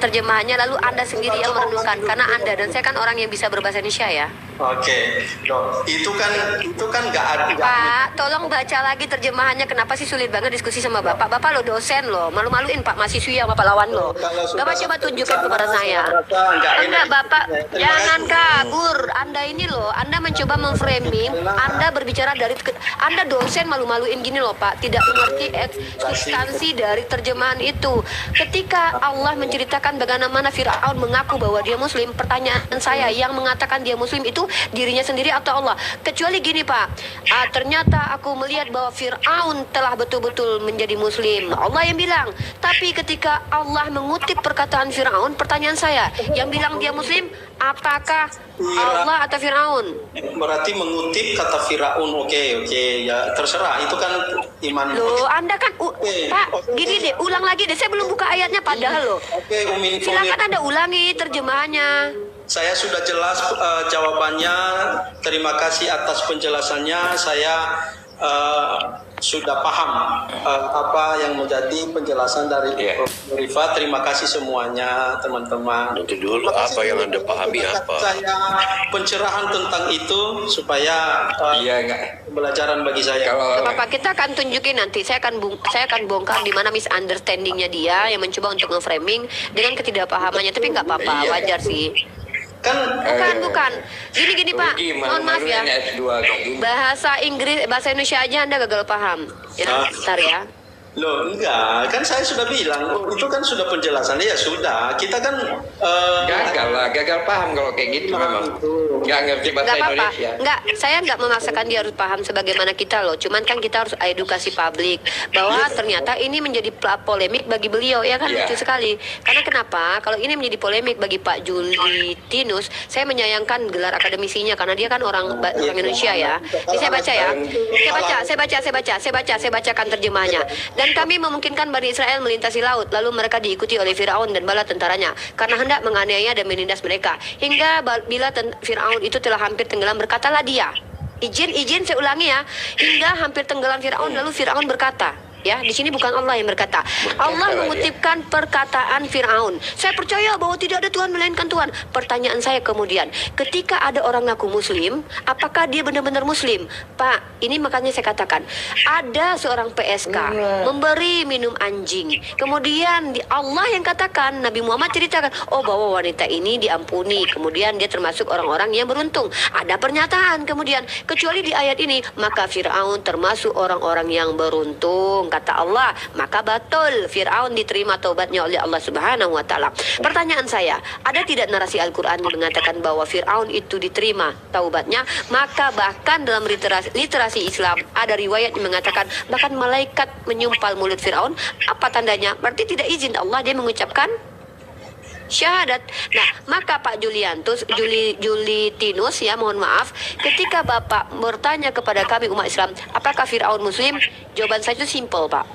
terjemahannya, lalu Anda sendiri yang merenungkan, karena Anda dan saya kan orang yang bisa berbahasa Indonesia ya. Oke, loh, itu kan nggak ada. Pak, tolong baca lagi terjemahannya. Kenapa sih sulit banget diskusi sama Bapak? Bapak lo dosen lo, malu-maluin Pak mahasiswi yang Bapak lawan lo. Bapak coba tunjukkan kepada saya. Enggak, Bapak, jangan kabur. Anda ini loh, Anda mencoba memframing, Anda berbicara dari, Anda dosen malu-maluin gini loh Pak, tidak mengerti substansi dari terjemahan itu. Ketika Allah menceritakan bagaimana Fir'aun mengaku bahwa dia Muslim, pertanyaan saya, yang mengatakan dia Muslim itu dirinya sendiri atau Allah? Kecuali gini Pak, ternyata aku melihat bahwa Fir'aun telah betul-betul menjadi Muslim, Allah yang bilang. Tapi ketika Allah mengutip perkataan Fir'aun, pertanyaan saya, yang bilang dia Muslim, apakah Allah atau Fir'aun? Berarti mengutip kata Fir'aun. Oke, ya terserah, itu kan iman. Loh, Anda kan Pak, gini deh, ulang lagi deh, saya belum buka ayatnya padahal loh. Silakan Anda ulangi terjemahannya. Saya sudah jelas jawabannya. Terima kasih atas penjelasannya. Saya sudah paham apa yang menjadi penjelasan dari Rifa. Terima kasih semuanya teman-teman. Nanti dulu apa yang Anda pahami apa? Saya pencerahan tentang itu supaya pembelajaran bagi saya. Kalau Bapak, kita akan tunjukin nanti. Saya akan bongkar di mana misunderstandingnya dia yang mencoba untuk nge-framing dengan ketidakpahamannya. Tapi nggak apa-apa, wajar sih. Bukan. Gini Pak, mohon maaf ya. Bahasa Inggris, bahasa Indonesia aja Anda gagal paham. Ya, bentar ya. Loh, enggak, kan saya sudah bilang, itu kan sudah penjelasannya, ya sudah, kita kan gagal paham kalau kayak gitu memang. Nggak ngerti bahasa Indonesia. Enggak, saya nggak memaksakan dia harus paham sebagaimana kita loh. Cuman kan kita harus edukasi publik bahwa ternyata ini menjadi polemik bagi beliau, ya kan, lucu sekali. Karena kenapa? Kalau ini menjadi polemik bagi Pak Julitinus, saya menyayangkan gelar akademisinya karena dia kan orang Indonesia ya. Ini saya baca ya. Saya bacakan terjemahnya. Dan kami memungkinkan Bani Israel melintasi laut, lalu mereka diikuti oleh Fir'aun dan bala tentaranya, karena hendak menganiaya dan menindas mereka. Hingga bila Fir'aun itu telah hampir tenggelam, berkatalah dia, izin saya ulangi ya, hingga hampir tenggelam Fir'aun, lalu Fir'aun berkata, ya, di sini bukan Allah yang berkata. Allah mengutipkan perkataan Fir'aun. Saya percaya bahwa tidak ada Tuhan melainkan Tuhan. Pertanyaan saya kemudian, ketika ada orang ngaku Muslim, apakah dia benar-benar Muslim? Pak, ini makanya saya katakan, ada seorang PSK memberi minum anjing. Kemudian Allah yang katakan, Nabi Muhammad ceritakan, bahwa wanita ini diampuni. Kemudian dia termasuk orang-orang yang beruntung. Ada pernyataan kemudian, kecuali di ayat ini, maka Fir'aun termasuk orang-orang yang beruntung. Kata Allah, maka betul Fir'aun diterima taubatnya oleh Allah Subhanahu wa Ta'ala. Pertanyaan saya, ada tidak narasi Al-Quran yang mengatakan bahwa Fir'aun itu diterima taubatnya? Maka bahkan dalam literasi Islam ada riwayat yang mengatakan bahkan malaikat menyumpal mulut Fir'aun. Apa tandanya? Berarti tidak izin Allah dia mengucapkan syahadat. Nah, maka Pak Julitinus ya, mohon maaf, ketika Bapak bertanya kepada kami umat Islam, apakah Fir'aun Muslim? Jawaban saya itu simple, Pak.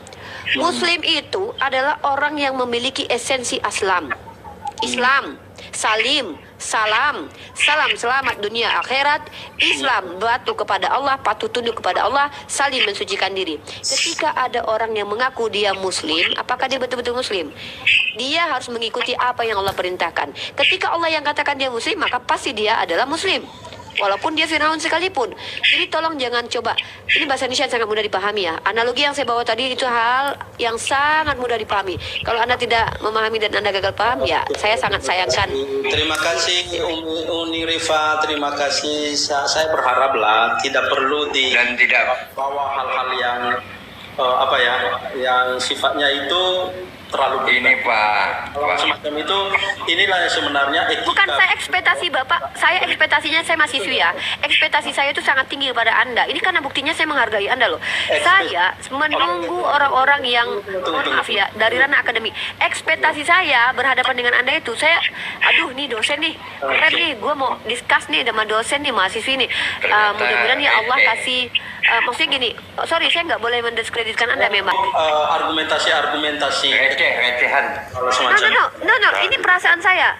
Muslim itu adalah orang yang memiliki esensi Islam, salim, salam, selamat dunia akhirat, Islam, batu kepada Allah, patuh tunduk kepada Allah, saling mensucikan diri. Ketika ada orang yang mengaku dia Muslim, apakah dia betul-betul Muslim? Dia harus mengikuti apa yang Allah perintahkan. Ketika Allah yang katakan dia Muslim, maka pasti dia adalah Muslim, walaupun dia Fir'aun sekalipun. Jadi tolong jangan coba, ini bahasa Indonesia sangat mudah dipahami ya. Analogi yang saya bawa tadi itu hal yang sangat mudah dipahami. Kalau Anda tidak memahami dan Anda gagal paham, ya saya sangat sayangkan. Terima kasih Uni Rifa, terima kasih. Saya berharap lah tidak perlu dan tidak bawa hal-hal yang yang sifatnya itu terlalu ini Pak. Semacam itu, inilah yang sebenarnya etika. Bukan saya ekspektasi Bapak, saya ekspektasinya saya mahasiswi ya. Ekspektasi saya itu sangat tinggi kepada Anda. Ini karena buktinya saya menghargai Anda loh. Saya menunggu orang-orang yang, maaf ya, dari ranah akademik. Ekspektasi saya berhadapan dengan Anda itu, saya, aduh nih dosen nih, keren nih, gue mau discuss nih sama dosen nih, mahasiswi nih. Mudah-mudahan ya Allah kasih, maksudnya gini, sorry saya nggak boleh mendiskreditkan Anda memang. Argumentasi recehan. No, ini perasaan saya.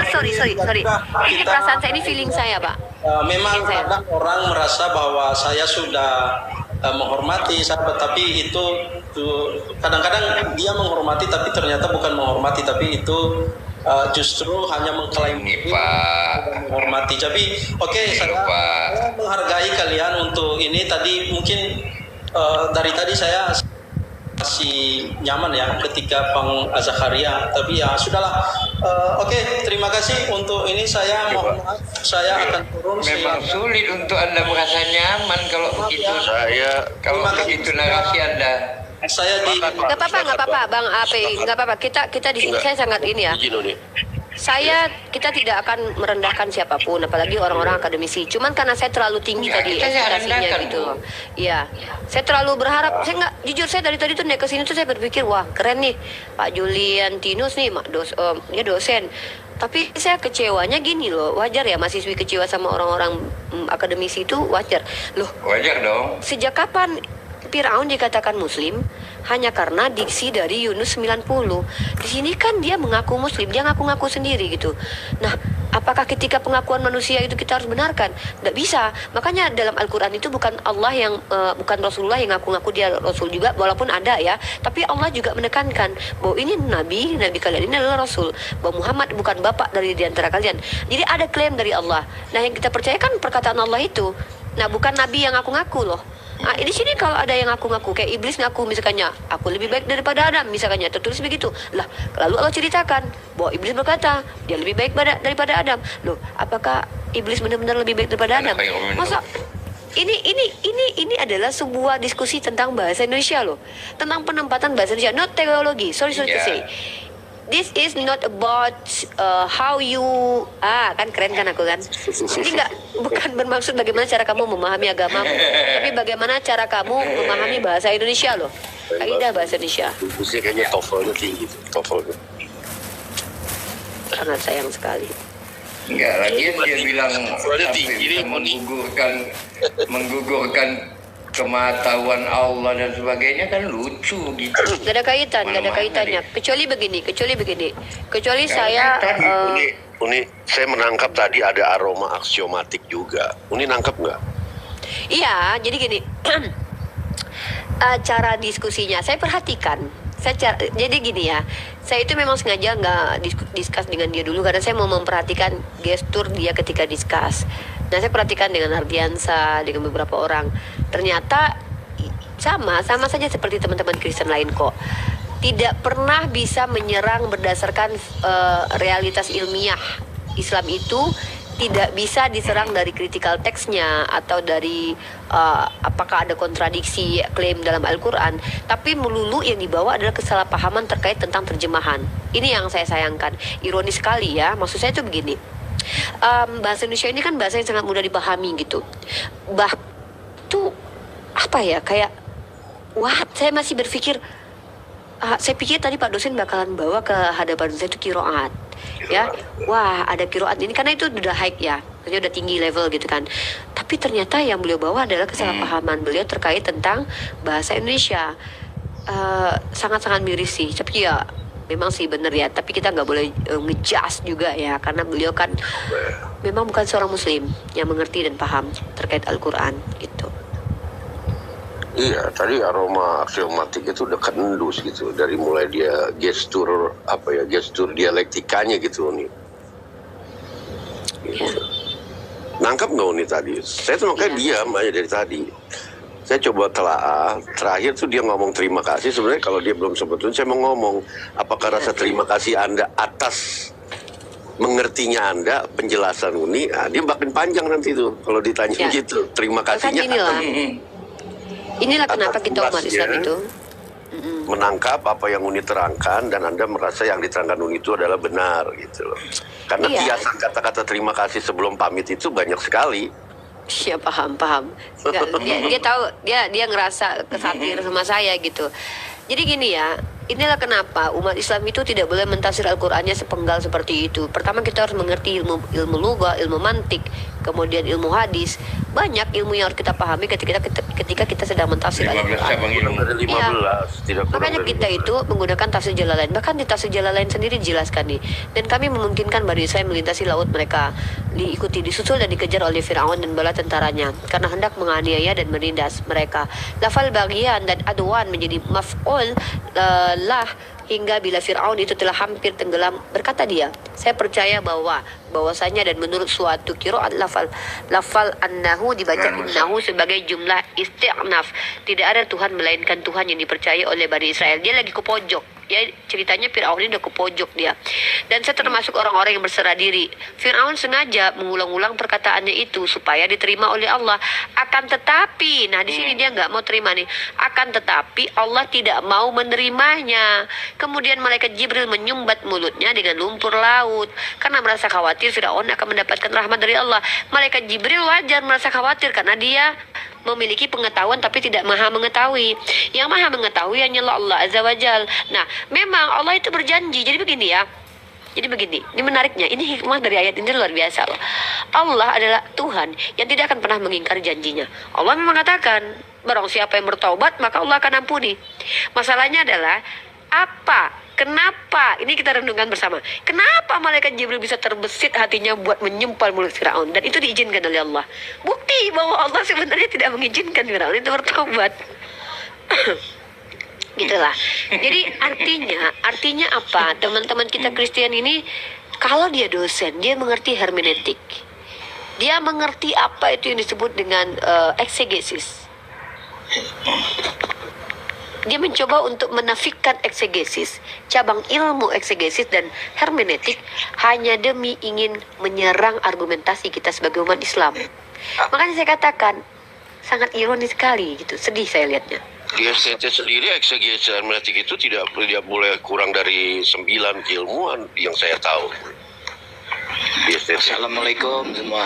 Sorry. Ini perasaan saya, ini feeling saya, Pak. Memang kadang orang merasa bahwa saya sudah menghormati sahabat, tapi itu itu kadang-kadang dia menghormati tapi ternyata bukan menghormati, tapi itu justru hanya mengklaim Ini Pak. menghormati. Tapi oke, saya menghargai kalian untuk ini. Tadi mungkin dari tadi saya masih nyaman ya ketika Bang Zakaria, tapi ya sudahlah. Oke, terima kasih untuk ini. Saya mohon maaf, saya akan turun. Memang sulit untuk Anda merasa nyaman kalau begitu. Kalau begitu narasi Anda. Saya di Nggak apa-apa, Bang API, nggak apa-apa. Kita di sini saya sangat ini ya. Izin Uni. Kita tidak akan merendahkan siapapun, apalagi orang-orang akademisi. Cuman karena saya terlalu tinggi Enggak, tadi kita nggak ekspektasinya rendahkan, gitu Bu. loh. Iya, saya terlalu berharap. Saya nggak, jujur saya dari tadi tuh naik ke sini tuh saya berpikir, wah keren nih Pak Julian Tinus nih, dia dosen. Tapi saya kecewanya gini loh, wajar ya mahasiswi kecewa sama orang-orang akademisi itu wajar. Loh, Wajar dong. sejak kapan Fir'aun dikatakan muslim? Hanya karena diksi dari Yunus 90. Di sini kan dia mengaku muslim, dia ngaku-ngaku sendiri gitu. Nah, apakah ketika pengakuan manusia itu kita harus benarkan? Tidak bisa. Makanya dalam Al-Quran itu bukan Allah yang bukan Rasulullah yang ngaku-ngaku dia Rasul juga, walaupun ada ya. Tapi Allah juga menekankan bahwa ini nabi kalian ini adalah Rasul. Bahwa Muhammad bukan bapak dari di antara kalian. Jadi ada klaim dari Allah. Nah, yang kita percayakan perkataan Allah itu. Nah, bukan nabi yang ngaku-ngaku loh. Nah, di sini kalau ada yang ngaku-ngaku kayak iblis ngaku misalkannya, aku lebih baik daripada Adam misalkannya, tertulis begitu. Lah, lalu Allah ceritakan bahwa iblis berkata, dia lebih baik daripada Adam. Loh, apakah iblis benar-benar lebih baik daripada Adam? Masa ini adalah sebuah diskusi tentang bahasa Indonesia loh. Tentang penempatan bahasa Indonesia, not teologi. Sorry to say. This is not about how you kan keren kan aku kan. Jadi bukan bermaksud bagaimana cara kamu memahami agamamu, tapi bagaimana cara kamu memahami bahasa Indonesia loh. Kaidah bahasa Indonesia. Usia kayaknya TOEFL-nya tinggi tuh, TOEFL-nya. Sangat sayang sekali. Enggak, lagian dia bilang Soalnya tinggi sampai nih, bisa menggugurkan kematawan Allah dan sebagainya kan lucu gitu. Gak ada kaitannya. Kecuali begini. Kecuali saya Uni, saya menangkap tadi ada aroma aksiomatik juga. Uni nangkap nggak? iya, jadi gini. Cara diskusinya saya perhatikan. Jadi gini ya, saya itu memang sengaja nggak discuss dengan dia dulu karena saya mau memperhatikan gestur dia ketika discuss. Nah, saya perhatikan dengan Ardiansa, dengan beberapa orang. Ternyata sama saja seperti teman-teman Kristen lain kok. Tidak pernah bisa menyerang berdasarkan realitas ilmiah. Islam itu tidak bisa diserang dari critical text-nya atau dari apakah ada kontradiksi klaim dalam Al-Quran, tapi melulu yang dibawa adalah kesalahpahaman terkait tentang terjemahan. Ini yang saya sayangkan. Ironis sekali ya, maksud saya itu begini. Bahasa Indonesia ini kan bahasa yang sangat mudah dipahami gitu. Tuh apa ya, kayak saya masih berpikir saya pikir tadi Pak dosen bakalan bawa ke hadapan saya itu kiroat ya, wah ada kiroat ini karena itu udah high ya, maksudnya udah tinggi level gitu kan. Tapi ternyata yang beliau bawa adalah kesalahpahaman beliau terkait tentang bahasa Indonesia. Sangat-sangat miris sih, tapi ya memang sih benar ya, tapi kita nggak boleh ngejudge juga ya, karena beliau kan memang bukan seorang muslim yang mengerti dan paham terkait Al-Quran gitu. Iya, tadi aroma aksiomatik itu udah kendus gitu, dari mulai dia gestur dialektikanya gitu Uni. Gitu. Nangkap nggak Uni tadi? Saya tuh makanya diam aja dari tadi. Saya coba telaah, terakhir tuh dia ngomong terima kasih. Sebenarnya kalau dia belum sebetulnya saya mau ngomong, apakah rasa terima kasih Anda atas mengertinya Anda, penjelasan Uni, dia makin panjang nanti tuh kalau ditanya gitu. Terima kasihnya Inilah kenapa kita umat Islam itu menangkap apa yang Uni terangkan dan Anda merasa yang diterangkan Uni itu adalah benar gitu loh. Karena kiasan kata-kata terima kasih sebelum pamit itu banyak sekali. Iya, paham. Dia tahu, dia ngerasa kesatir sama saya gitu. Jadi gini ya, inilah kenapa umat Islam itu tidak boleh mentafsir Al-Qur'annya sepenggal seperti itu. Pertama kita harus mengerti ilmu lugah, ilmu mantik. kemudian ilmu hadis, banyak ilmu yang harus kita pahami ketika kita sedang mentafsir 15 Al-Quran. cabang ilmu. Dari 15, tidak kurang Makanya dari kita 15. itu menggunakan tafsir Jalalain. Bahkan di tafsir Jalalain sendiri dijelaskan nih. Dan kami memungkinkan Bani Israil melintasi laut mereka, diikuti, disusul dan dikejar oleh Fir'aun dan bala tentaranya, karena hendak menganiaya dan menindas mereka. Lafal bagian dan adwan menjadi maf'ul lah, hingga bila Fir'aun itu telah hampir tenggelam, berkata dia, saya percaya bahwasanya dan menurut suatu qiraat lafal annahu dibaca innahu sebagai jumlah isti'naf. Tidak ada Tuhan melainkan Tuhan yang dipercaya oleh Bani Israel. Dia lagi ke pojok. Ya, ceritanya Fir'aun ini udah ke pojok dia. Dan saya termasuk orang-orang yang berserah diri. Fir'aun sengaja mengulang-ulang perkataannya itu supaya diterima oleh Allah. Akan tetapi, nah di sini dia nggak mau terima nih. Akan tetapi Allah tidak mau menerimanya. Kemudian malaikat Jibril menyumbat mulutnya dengan lumpur laut karena merasa khawatir Fir'aun akan mendapatkan rahmat dari Allah. Malaikat Jibril wajar merasa khawatir karena dia memiliki pengetahuan tapi tidak maha mengetahui. Yang maha mengetahui hanyalah Allah Azza wa Jal. Nah, memang Allah itu berjanji. Jadi begini ya. Jadi begini, ini menariknya. Ini hikmah dari ayat ini luar biasa loh. Allah adalah Tuhan yang tidak akan pernah mengingkari janjinya. Allah memang mengatakan, barang siapa yang bertaubat maka Allah akan ampuni. Masalahnya adalah apa? Kenapa? Ini kita renungkan bersama. Kenapa malaikat Jibril bisa terbesit hatinya buat menyempal mulut Firaun? Dan itu diizinkan oleh Allah. Bukti bahwa Allah sebenarnya tidak mengizinkan Firaun itu bertobat. Gitulah. Jadi artinya apa? Teman-teman kita Kristen ini, kalau dia dosen, dia mengerti hermeneutik. Dia mengerti apa itu yang disebut dengan eksegesis. Dia mencoba untuk menafikan eksegesis, cabang ilmu eksegesis dan hermeneutik hanya demi ingin menyerang argumentasi kita sebagai umat Islam. Makanya saya katakan sangat ironis sekali gitu, sedih saya lihatnya. Di STT sendiri eksegesis hermeneutik itu tidak boleh kurang dari 9 keilmuan yang saya tahu. Di STT. Assalamualaikum semua.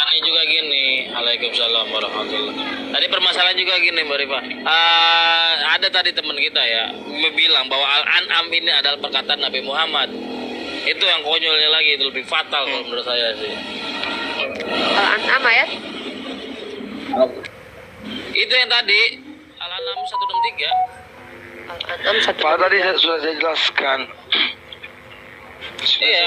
Ini juga gini, Waalaikumsalam warahmatullahi. Tadi permasalahan juga gini, Mbak Rifa. Ada tadi teman kita ya bilang bahwa Al-An'am ini adalah perkataan Nabi Muhammad. Itu yang konyolnya lagi, itu lebih fatal kalau menurut saya sih. Al-An'am ayat? Itu yang tadi Al-An'am 163. Al-An'am 1. Pak tadi sudah saya jelaskan. Iya.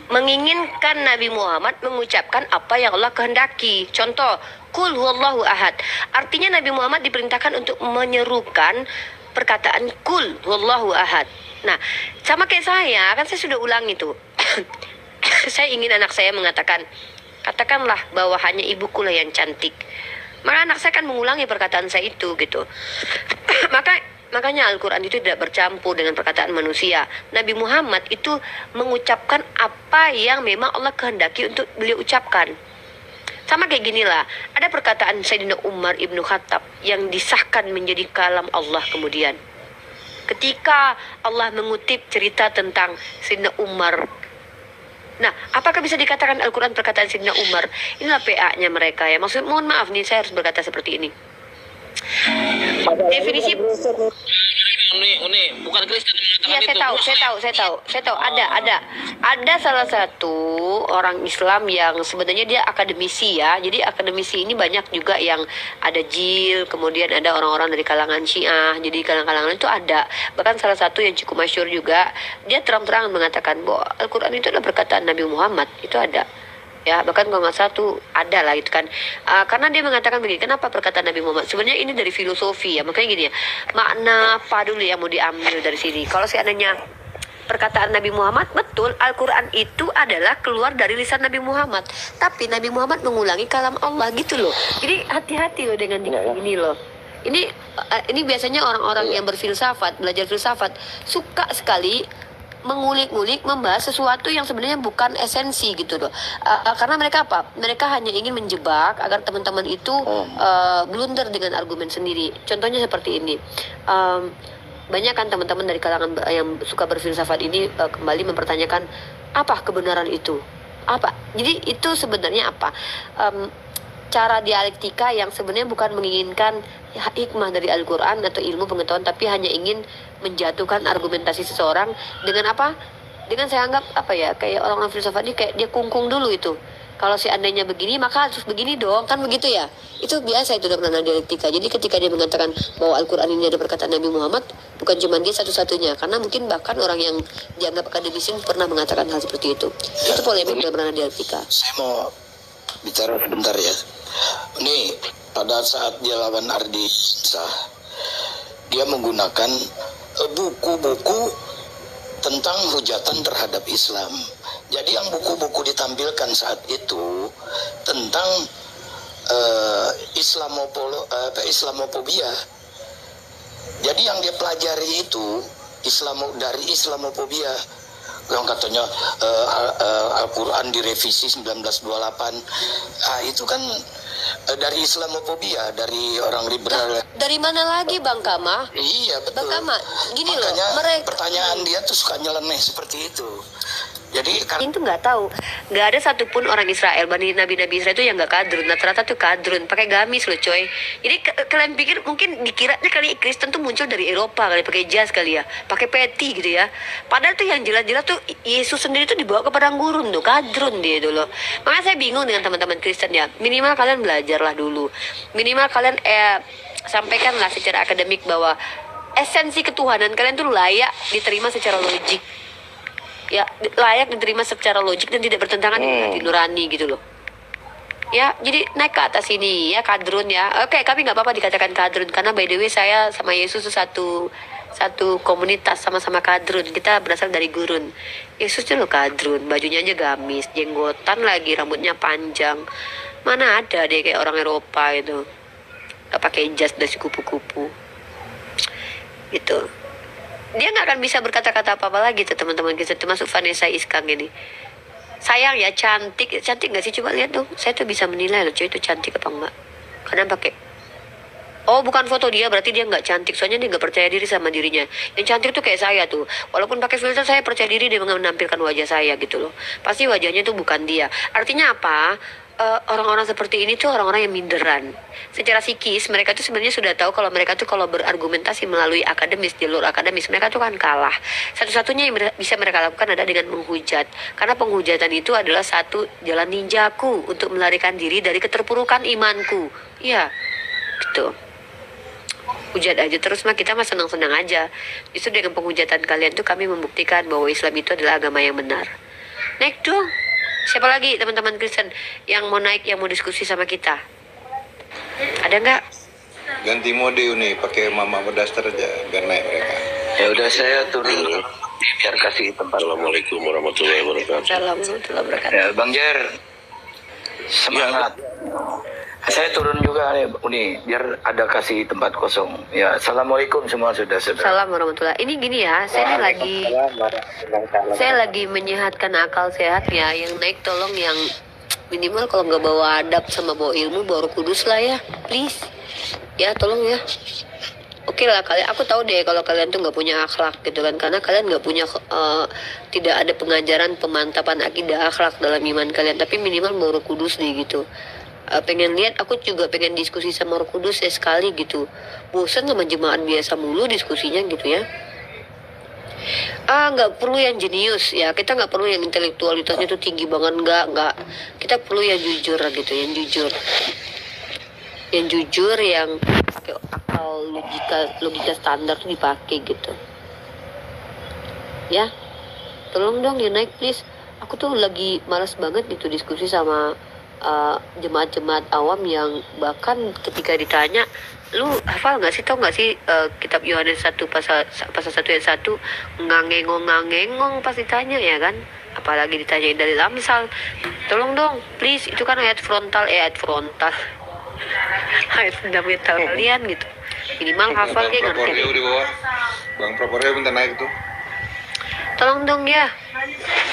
Menginginkan Nabi Muhammad mengucapkan apa yang Allah kehendaki. Contoh, Qul huwallahu ahad. Artinya Nabi Muhammad diperintahkan untuk menyerukan perkataan Qul huwallahu ahad. Nah, sama kayak saya, kan saya sudah ulang itu. Saya ingin anak saya mengatakan, katakanlah bahwa hanya ibukulah yang cantik. Maka anak saya akan mengulangi perkataan saya itu gitu. Makanya Al-Quran itu tidak bercampur dengan perkataan manusia. Nabi Muhammad itu mengucapkan apa yang memang Allah kehendaki untuk beliau ucapkan. Sama kayak gini lah. Ada perkataan Sayyidina Umar ibnu Khattab yang disahkan menjadi kalam Allah kemudian. Ketika Allah mengutip cerita tentang Sayyidina Umar. Nah, apakah bisa dikatakan Al-Quran perkataan Sayyidina Umar? Inilah PA-nya mereka ya. Maksud, mohon maaf nih, saya harus berkata seperti ini. Definisi Ini bukan Kristen iya, mengatakan saya tahu. Ada salah satu orang Islam yang sebenarnya dia akademisi ya. Jadi akademisi ini banyak juga yang ada jil, kemudian ada orang-orang dari kalangan Syiah. Jadi kalangan itu ada. Bahkan salah satu yang cukup masyhur juga, dia terang-terangan mengatakan bahwa Al-Quran itu adalah perkataan Nabi Muhammad. Itu ada. Ya, bahkan kalau nggak satu ada lah itu kan. Karena dia mengatakan begini, kenapa perkataan Nabi Muhammad? Sebenarnya ini dari filosofi ya, makanya gini ya. Makna apa dulu yang mau diambil dari sini? Kalau seandainya perkataan Nabi Muhammad, betul Al-Quran itu adalah keluar dari lisan Nabi Muhammad. Tapi Nabi Muhammad mengulangi kalam Allah gitu loh. Jadi hati-hati loh dengan ini loh. Ini biasanya orang-orang yang berfilsafat, belajar filsafat, suka sekali mengulik-ngulik, membahas sesuatu yang sebenarnya bukan esensi gitu loh. Karena mereka apa? Mereka hanya ingin menjebak agar teman-teman itu blunder dengan argumen sendiri. Contohnya seperti ini. Banyak kan teman-teman dari kalangan yang suka berfilsafat ini kembali mempertanyakan apa kebenaran itu? Apa? Jadi itu sebenarnya apa? Cara dialektika yang sebenarnya bukan menginginkan hikmah dari Al-Quran atau ilmu pengetahuan, tapi hanya ingin menjatuhkan argumentasi seseorang dengan apa? Dengan saya anggap apa ya, kayak orang-orang filsafat ini kayak dia kungkung dulu itu. Kalau seandainya begini maka harus begini dong, kan begitu ya. Itu biasa, itu dalam dialektika. Jadi ketika dia mengatakan bahwa Al-Quran ini ada perkataan Nabi Muhammad, bukan cuma dia satu-satunya, karena mungkin bahkan orang yang dianggap akademisi pernah mengatakan hal seperti itu. Itu polemik dalam dialektika. Saya mau bicara sebentar ya. Ini pada saat dia lawan Ardi Sah, dia menggunakan buku-buku tentang hujatan terhadap Islam. Jadi yang buku-buku ditampilkan saat itu tentang Islamofobia. Jadi yang dia pelajari itu dari Islamofobia. Yang katanya Al-Quran direvisi 1928. Itu kan dari Islamofobia, dari orang liberal. Dari mana lagi Bang Kama? Iya betul. Bang Kama, gini makanya loh, mereka pertanyaan dia tuh suka nyeleneh seperti itu. Jadi itu nggak tahu, nggak ada satupun orang Israel, nabi-nabi Israel itu yang nggak kadrun. Rata-rata tuh kadrun, pakai gamis loh coy. Jadi kalian pikir mungkin dikiranya kali Kristen tuh muncul dari Eropa kali, pakai jas kali ya, pakai peti gitu ya. Padahal tuh yang jelas-jelas tuh Yesus sendiri tuh dibawa ke padang gurun tuh, kadrun dia itu loh. Makanya saya bingung dengan teman-teman Kristen ya. Minimal kalian belajarlah dulu. Minimal kalian sampaikanlah secara akademik bahwa esensi ketuhanan kalian tuh layak diterima secara logik. Ya, layak diterima secara logik dan tidak bertentangan dengan hati nurani gitu loh. Ya, jadi naik ke atas ini ya, kadrun ya. Oke, kami nggak apa-apa dikatakan kadrun karena by the way saya sama Yesus tuh satu komunitas, sama-sama kadrun. Kita berasal dari gurun. Yesus tuh loh kadrun, bajunya aja gamis, jenggotan lagi, rambutnya panjang. Mana ada deh kayak orang Eropa itu, nggak pakai jas dan kupu-kupu gitu. Dia nggak akan bisa berkata-kata apa-apa lagi tuh teman-teman kita, termasuk Vanessa Iskang ini. Sayang ya, cantik nggak sih? Coba lihat dong, saya tuh bisa menilai loh cuy itu cantik apa enggak. Karena pakai, oh bukan foto dia, berarti dia nggak cantik, soalnya dia nggak percaya diri sama dirinya. Yang cantik tuh kayak saya tuh, walaupun pakai filter saya percaya diri dia menampilkan wajah saya gitu loh. Pasti wajahnya tuh bukan dia. Artinya apa? Orang-orang seperti ini tuh orang-orang yang minderan. Secara psikis mereka tuh sebenarnya sudah tahu kalau mereka tuh kalau berargumentasi melalui jalur akademis mereka tuh kan kalah. Satu-satunya yang bisa mereka lakukan adalah dengan menghujat. Karena penghujatan itu adalah satu jalan ninjaku untuk melarikan diri dari keterpurukan imanku. Iya, gitu. Hujat aja terus mah, kita mah senang-senang aja. Justru dengan penghujatan kalian tuh kami membuktikan bahwa Islam itu adalah agama yang benar. Naik dong. Siapa lagi teman-teman Kristen yang mau naik, yang mau diskusi sama kita? Ada nggak? Ganti mode nih, pakai mama berdaster aja biar naik mereka. Ya udah saya turun biar kasih tempat. Assalamualaikum warahmatullahi wabarakatuh. Assalamualaikum warahmatullahi wabarakatuh. Ya, Bang Jer, semangat. Saya turun juga nih, biar ada kasih tempat kosong. Ya, assalamualaikum semua saudara-saudara. Assalamualaikum warahmatullahi. Ini gini ya, saya lagi menyehatkan akal sehat ya. Yang naik tolong yang minimal kalau nggak bawa adab sama bawa ilmu, bawa Roh Kudus lah ya, please. Ya tolong ya. Oke lah kalian, aku tahu deh kalau kalian tuh nggak punya akhlak gitu kan, karena kalian nggak punya tidak ada pengajaran pemantapan akidah akhlak dalam iman kalian. Tapi minimal bawa Roh Kudus nih gitu. Pengen lihat, aku juga pengen diskusi sama Roh Kudus ya sekali gitu. Bosan sama jemaat biasa mulu diskusinya gitu ya. Nggak perlu yang jenius ya, kita nggak perlu yang intelektualitasnya tuh tinggi banget, nggak. Kita perlu yang jujur gitu, yang jujur, yang pakai akal, logika standar tuh dipakai gitu. Ya, tolong dong dia naik please. Aku tuh lagi malas banget gitu diskusi sama jemaat-jemaat awam yang bahkan ketika ditanya, lu hafal nggak sih, tau nggak sih kitab Yohanes 1 pasal 1 ayat 1, ngangengong pas ditanya ya kan, apalagi ditanyain dari Amsal. Tolong dong please, itu kan ayat frontal ayat fundamental kalian gitu, minimal hafal kayak ngerti. Di bawah, Bang Propornya minta naik tuh. Tolong dong ya,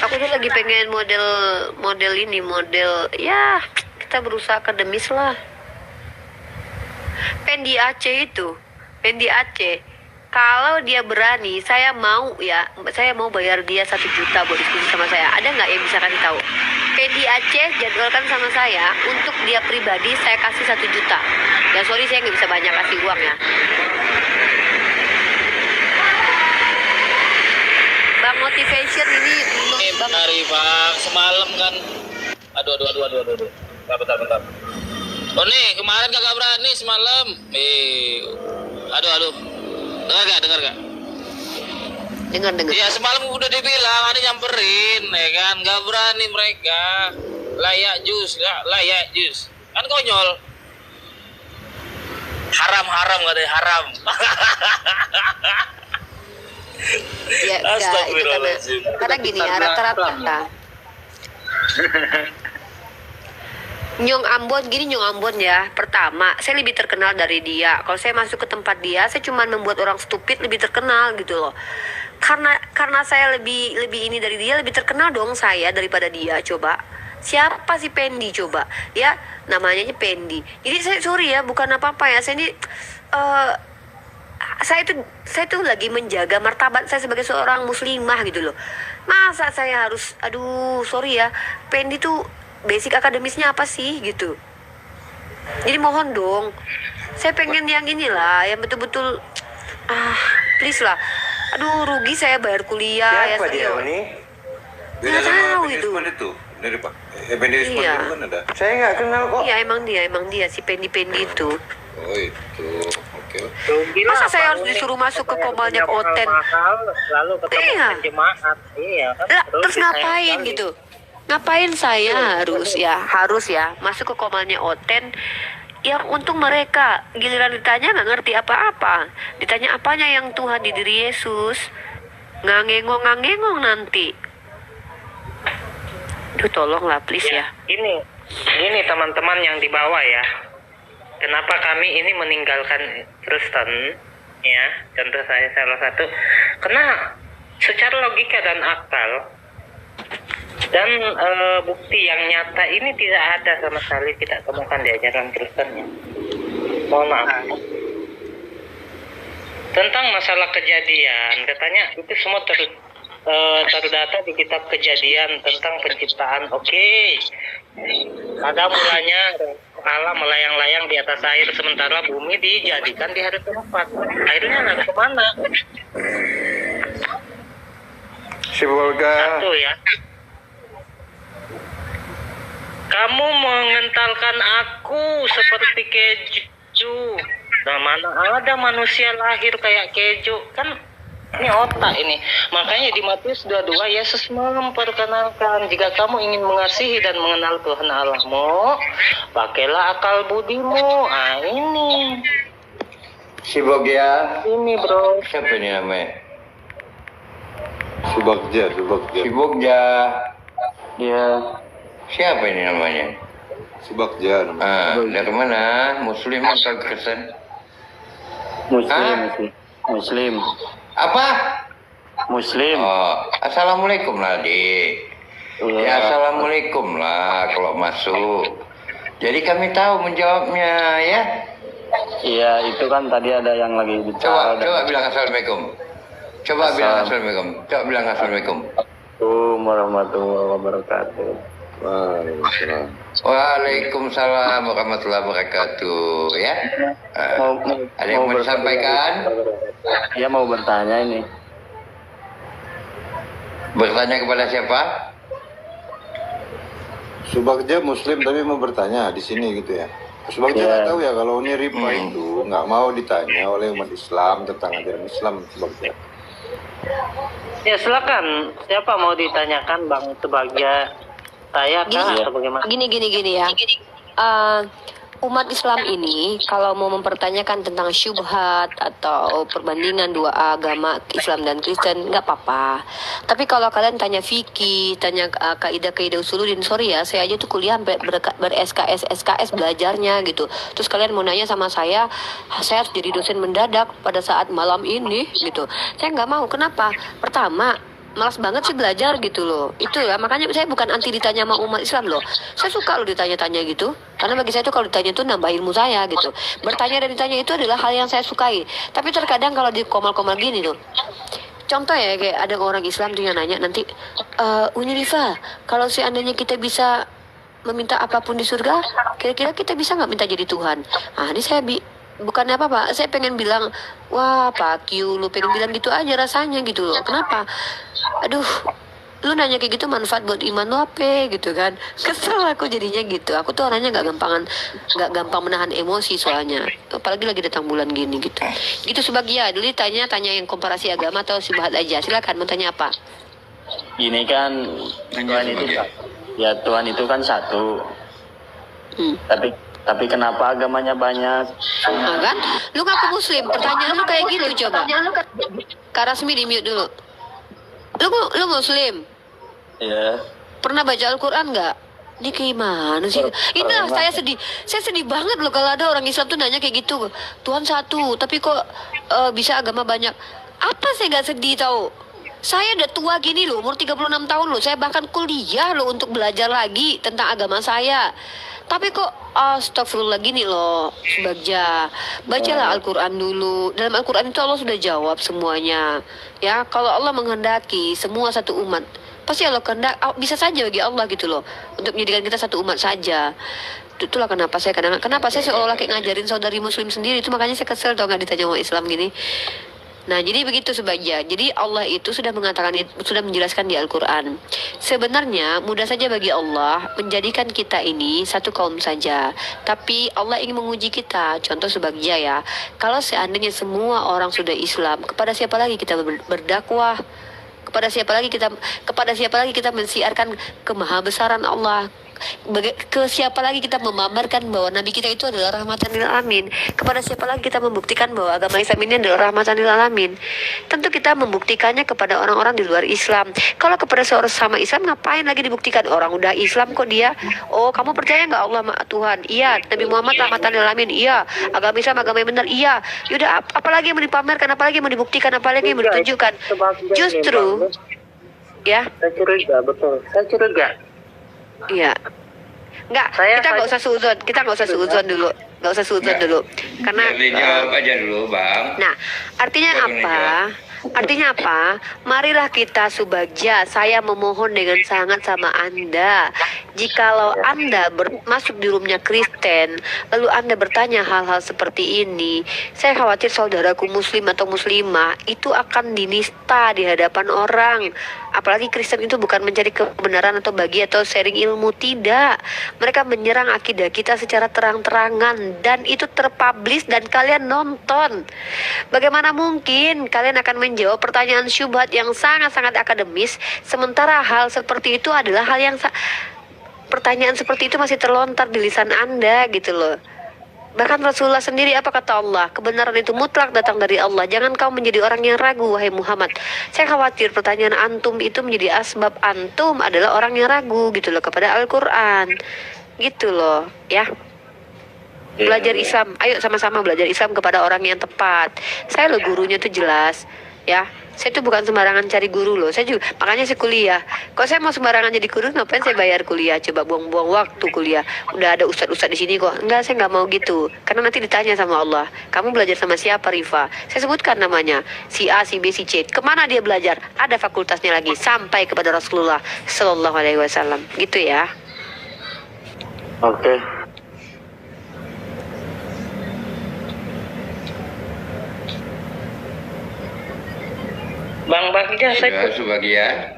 aku tuh lagi pengen model ya, kita berusaha akademis lah. Pendi Aceh, kalau dia berani, saya mau bayar dia 1 juta buat diskusi sama saya. Ada nggak yang bisa kasih tahu? Pendi Aceh jadwalkan sama saya, untuk dia pribadi saya kasih 1 juta. Ya sorry, saya nggak bisa banyak kasih uang ya. Bang motivation ini Bang Bang semalam kan Aduh. Bentar. Oh nih, kemarin kagak berani semalam. Aduh. Dengar gak? Dengar. Ya semalam udah dibilang, ada nyamperin, ya kan? Gak berani mereka. Layak jus. Kan konyol. Haram katanya, haram. Ya, enggak, itu karena gini ya, rata-rata Nyong Ambon ya. Pertama, saya lebih terkenal dari dia. Kalau saya masuk ke tempat dia, saya cuma membuat orang stupid lebih terkenal gitu loh. Karena saya lebih ini dari dia, lebih terkenal dong saya daripada dia. Coba siapa sih Pendi coba? Ya, namanya aja Pendi. Jadi saya sorry ya, bukan apa-apa ya. Saya ini saya tuh lagi menjaga martabat saya sebagai seorang muslimah gitu loh. Masa saya harus, sorry ya, Pendi tuh basic akademisnya apa sih gitu. Jadi mohon dong, saya pengen yang inilah, yang betul-betul please lah. Rugi saya bayar kuliah. Siapa dia ini? Nggak tahu itu. Dari Pak Pendi Usman Iya. itu kan ada. Saya nggak kenal kok. Iya emang dia si Pendi itu. Oh itu, oke. Masa saya harus disuruh masuk ke komalnya Oten? Lalu ketemu Iya. jemaat. Iya kan. Lah, terus ngapain gitu? Ngapain saya harus ya masuk ke komalnya Oten yang untung mereka giliran ditanya nggak ngerti apa-apa. Ditanya apanya yang Tuhan di diri Yesus, ngangengong nanti. Duh tolonglah please ya. Ini teman-teman yang di bawah ya. Kenapa kami ini meninggalkan Kristen ya? Contoh saya salah satu. Karena secara logika dan akal dan bukti yang nyata ini tidak ada sama sekali, tidak temukan di ajaran Kristennya. Mohon maaf. Tentang masalah kejadian, katanya itu semua terdata di kitab Kejadian tentang penciptaan. Oke. Ada mulanya Allah melayang-layang di atas air sementara bumi dijadikan di hari keempat. Airnya nanti kemana? Sibolga. Satu ya. Kamu mengentalkan aku seperti keju. Nah, mana ada manusia lahir kayak keju? Kan ini otak ini. Makanya di Matius 22 Yesus memperkenalkan, jika kamu ingin mengasihi dan mengenal Tuhan Allahmu, pakailah akal budimu. Ini. Sibogya. Ini, Bro. Siapa ini namanya? Subagja. Sibogya. Ya. Siapa ini namanya? Subagja namanya. Dari mana? Muslim atau Kristen? Muslim. Apa? Muslim. Oh, assalamualaikum lah, Dik. Ya, assalamualaikum lah kalau masuk. Jadi kami tahu menjawabnya ya. Iya, itu kan tadi ada yang lagi bicara. Coba bilang assalamualaikum. Coba bilang assalamualaikum. Assalamualaikum warahmatullahi wabarakatuh. Waalaikumsalam warahmatullahi wabarakatuh. Ya. Ada yang mau disampaikan? Dia mau bertanya ini. Bertanya kepada siapa? Subagja Muslim tapi mau bertanya di sini gitu ya. Subagja nggak tahu ya kalau ini Ripa itu nggak mau ditanya oleh umat Islam tentang ajaran Islam Subagja. Ya silakan. Siapa mau ditanyakan Bang Subagja? Saya kah atau bagaimana? Gini ya. Umat Islam ini kalau mau mempertanyakan tentang syubhat atau perbandingan dua agama Islam dan Kristen nggak apa-apa. Tapi kalau kalian tanya fikih, tanya kaidah-kaidah usuluddin, sorry ya, saya aja tuh kuliah ber-SKS belajarnya gitu. Terus kalian mau nanya sama saya harus jadi dosen mendadak pada saat malam ini gitu. Saya nggak mau. Kenapa? Pertama, malas banget sih belajar gitu loh. Itu ya, makanya saya bukan anti ditanya sama umat Islam loh. Saya suka loh ditanya-tanya gitu. Karena bagi saya tuh kalau ditanya tuh nambah ilmu saya gitu. Bertanya dan ditanya itu adalah hal yang saya sukai. Tapi terkadang kalau di komal-komal gini tuh, contoh ya kayak ada orang Islam tuh yang nanya nanti, Uni Rifa, kalau seandainya kita bisa meminta apapun di surga, kira-kira kita bisa nggak minta jadi Tuhan? Ini saya bukannya apa-apa, saya pengen bilang, wah Pak Q, lu pengen bilang gitu aja rasanya gitu loh. Kenapa? Aduh, Lu nanya kayak gitu manfaat buat iman lu apa gitu kan. Kesel aku jadinya gitu. Aku tuh orangnya nggak gampang menahan emosi soalnya. Apalagi lagi datang bulan gini gitu. Gitu sebagian. Dulu tanya yang komparasi agama atau syubhat aja. Silakan mau tanya apa? Gini kan, Tuhan itu ya Tuhan itu kan satu. Tapi kenapa agamanya banyak? Nah, kan? Lu ngaku muslim. Pertanyaan lu kayak gitu coba. Kak Rasmi di mute dulu. Lu muslim? Ya. Pernah baca Al-Quran nggak? Ini gimana sih? Inilah saya sedih banget loh kalau ada orang Islam tuh nanya kayak gitu. Tuhan satu, tapi kok bisa agama banyak? Apa saya nggak sedih tahu? Saya udah tua gini loh, umur 36 tahun loh. Saya bahkan kuliah loh untuk belajar lagi tentang agama saya. Tapi kok astagfirullah gini loh, Subagja. Bacalah Al-Quran dulu. Dalam Al-Quran itu Allah sudah jawab semuanya. Ya, kalau Allah menghendaki semua satu umat, pasti Allah kehendak, bisa saja bagi Allah gitu loh, untuk menjadikan kita satu umat saja. Itulah kenapa saya kenapa saya seolah-olah kayak ngajarin saudari muslim sendiri. Itu makanya saya kesel tau nggak ditanya orang Islam gini. Nah, jadi begitu sebagian. Jadi Allah itu sudah mengatakan, sudah menjelaskan di Al-Quran. Sebenarnya mudah saja bagi Allah menjadikan kita ini satu kaum saja. Tapi Allah ingin menguji kita. Contoh sebagian ya. Kalau seandainya semua orang sudah Islam, kepada siapa lagi kita berdakwah? Kepada siapa lagi kita mensiarkan kemahabesaran Allah? Ke siapa lagi kita memamerkan bahwa Nabi kita itu adalah rahmatan lil alamin? Kepada siapa lagi kita membuktikan bahwa agama Islam ini adalah rahmatan lil alamin? Tentu kita membuktikannya kepada orang-orang di luar Islam. Kalau kepada seorang sama Islam, ngapain lagi dibuktikan? Orang udah Islam kok dia. Oh, kamu percaya nggak Allah Tuhan? Iya. Nabi Muhammad rahmatan lil alamin? Iya. Agama Islam agama yang benar? Iya. Yaudah, apalagi yang mau dipamerkan, apalagi yang mau dibuktikan, apalagi yang mau ditunjukkan? Justru ya, saya curiga, betul. Saya curiga. Iya. Kita nggak usah suudzon dulu. Karena jawab aja dulu, Bang. Nah, artinya apa? Artinya apa? Marilah kita Subagja, saya memohon dengan sangat sama Anda. Jikalau Anda masuk di roomnya Kristen, lalu Anda bertanya hal-hal seperti ini, saya khawatir saudaraku muslim atau muslimah itu akan dinista di hadapan orang. Apalagi Kristen itu bukan mencari kebenaran atau bagi atau sharing ilmu, tidak. Mereka menyerang akidah kita secara terang-terangan dan itu terpublish dan kalian nonton. Bagaimana mungkin kalian akan menjawab pertanyaan syubhat yang sangat-sangat akademis, sementara hal seperti itu adalah hal yang pertanyaan seperti itu masih terlontar di lisan Anda gitu loh. Bahkan Rasulullah sendiri apa kata Allah? Kebenaran itu mutlak datang dari Allah. Jangan kau menjadi orang yang ragu, wahai Muhammad. Saya khawatir pertanyaan antum itu menjadi asbab antum adalah orang yang ragu gitu loh kepada Al-Quran. Gitu loh, ya. Belajar Islam, ayo sama-sama belajar Islam kepada orang yang tepat. Saya loh gurunya tuh jelas, ya. Saya tuh bukan sembarangan cari guru loh. Saya juga, makanya saya kuliah. Kalau saya mau sembarangan jadi guru, ngapain saya bayar kuliah? Coba buang-buang waktu kuliah. Udah ada ustadz-ustadz di sini kok. Enggak, saya nggak mau gitu. Karena nanti ditanya sama Allah, kamu belajar sama siapa, Rifa? Saya sebutkan namanya, si A, si B, si C. Kemana dia belajar? Ada fakultasnya lagi. Sampai kepada Rasulullah Sallallahu Alaihi Wasallam. Gitu ya. Oke. Bang Bagja, saya sebagian.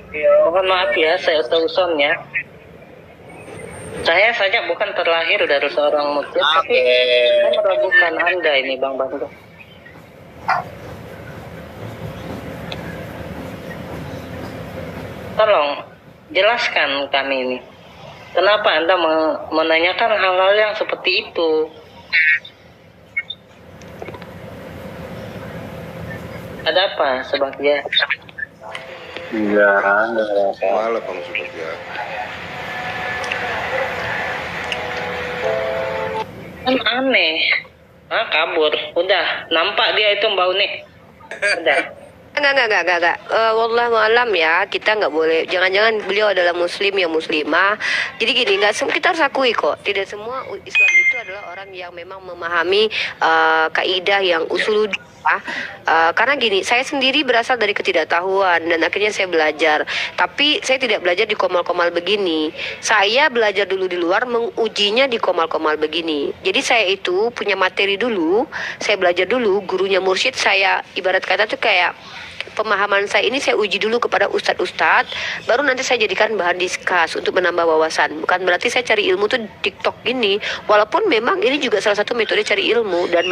mohon maaf ya, saya seusunnya. Saya saja bukan terlahir dari seorang muslim, tapi saya meragukan Anda ini, Bang Bagja. Tolong jelaskan kami ini. Kenapa Anda menanyakan hal-hal yang seperti itu? Ada apa sebagian? Enggak ada. Malah Bang Subagja. Kan aneh. Kabur. Udah, nampak dia itu Mbak Uni. Udah. Enggak. Wallahu alam ya, kita nggak boleh. Jangan-jangan beliau adalah muslim ya muslimah. Jadi gini, kita harus akui kok, tidak semua Islam itu adalah orang yang memang memahami kaidah yang usul. Karena gini, saya sendiri berasal dari ketidaktahuan dan akhirnya saya belajar. Tapi saya tidak belajar di komal-komal begini. Saya belajar dulu di luar, mengujinya di komal-komal begini. Jadi saya itu punya materi dulu, saya belajar dulu, gurunya mursyid saya ibarat kata tuh kayak pemahaman saya ini saya uji dulu kepada ustadz-ustadz, baru nanti saya jadikan bahan diskus untuk menambah wawasan. Bukan berarti saya cari ilmu tuh TikTok gini, walaupun memang ini juga salah satu metode cari ilmu dan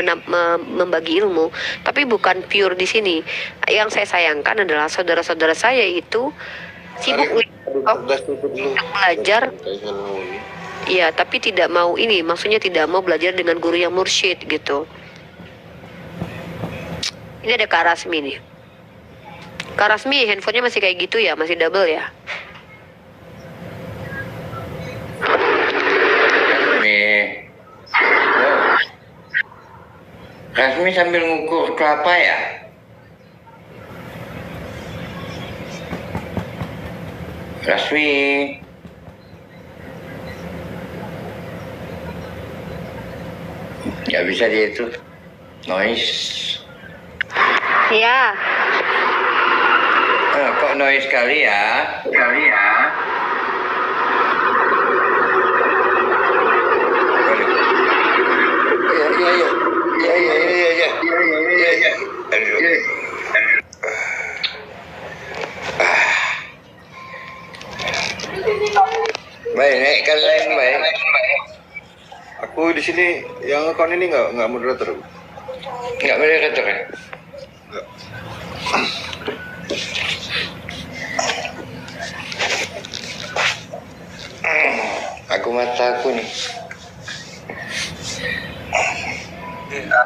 membagi ilmu, tapi bukan pure di sini. Yang saya sayangkan adalah saudara-saudara saya itu sibuk untuk belajar. Iya, tapi tidak mau ini, maksudnya tidak mau belajar dengan guru yang mursyid gitu. Ini ada Kak Rasmi nih. Kak Rasmi, handphonenya masih kayak gitu ya? Masih double ya? Rasmi sambil ngukur kelapa ya? Rasmi. Ya bisa dia itu. Noise. Iya. Kok noise kali ya? Baik, naikkan lain baik. Aku di sini yang akun ini nggak moderator. Nggak moderator ya? Aku mataku nih.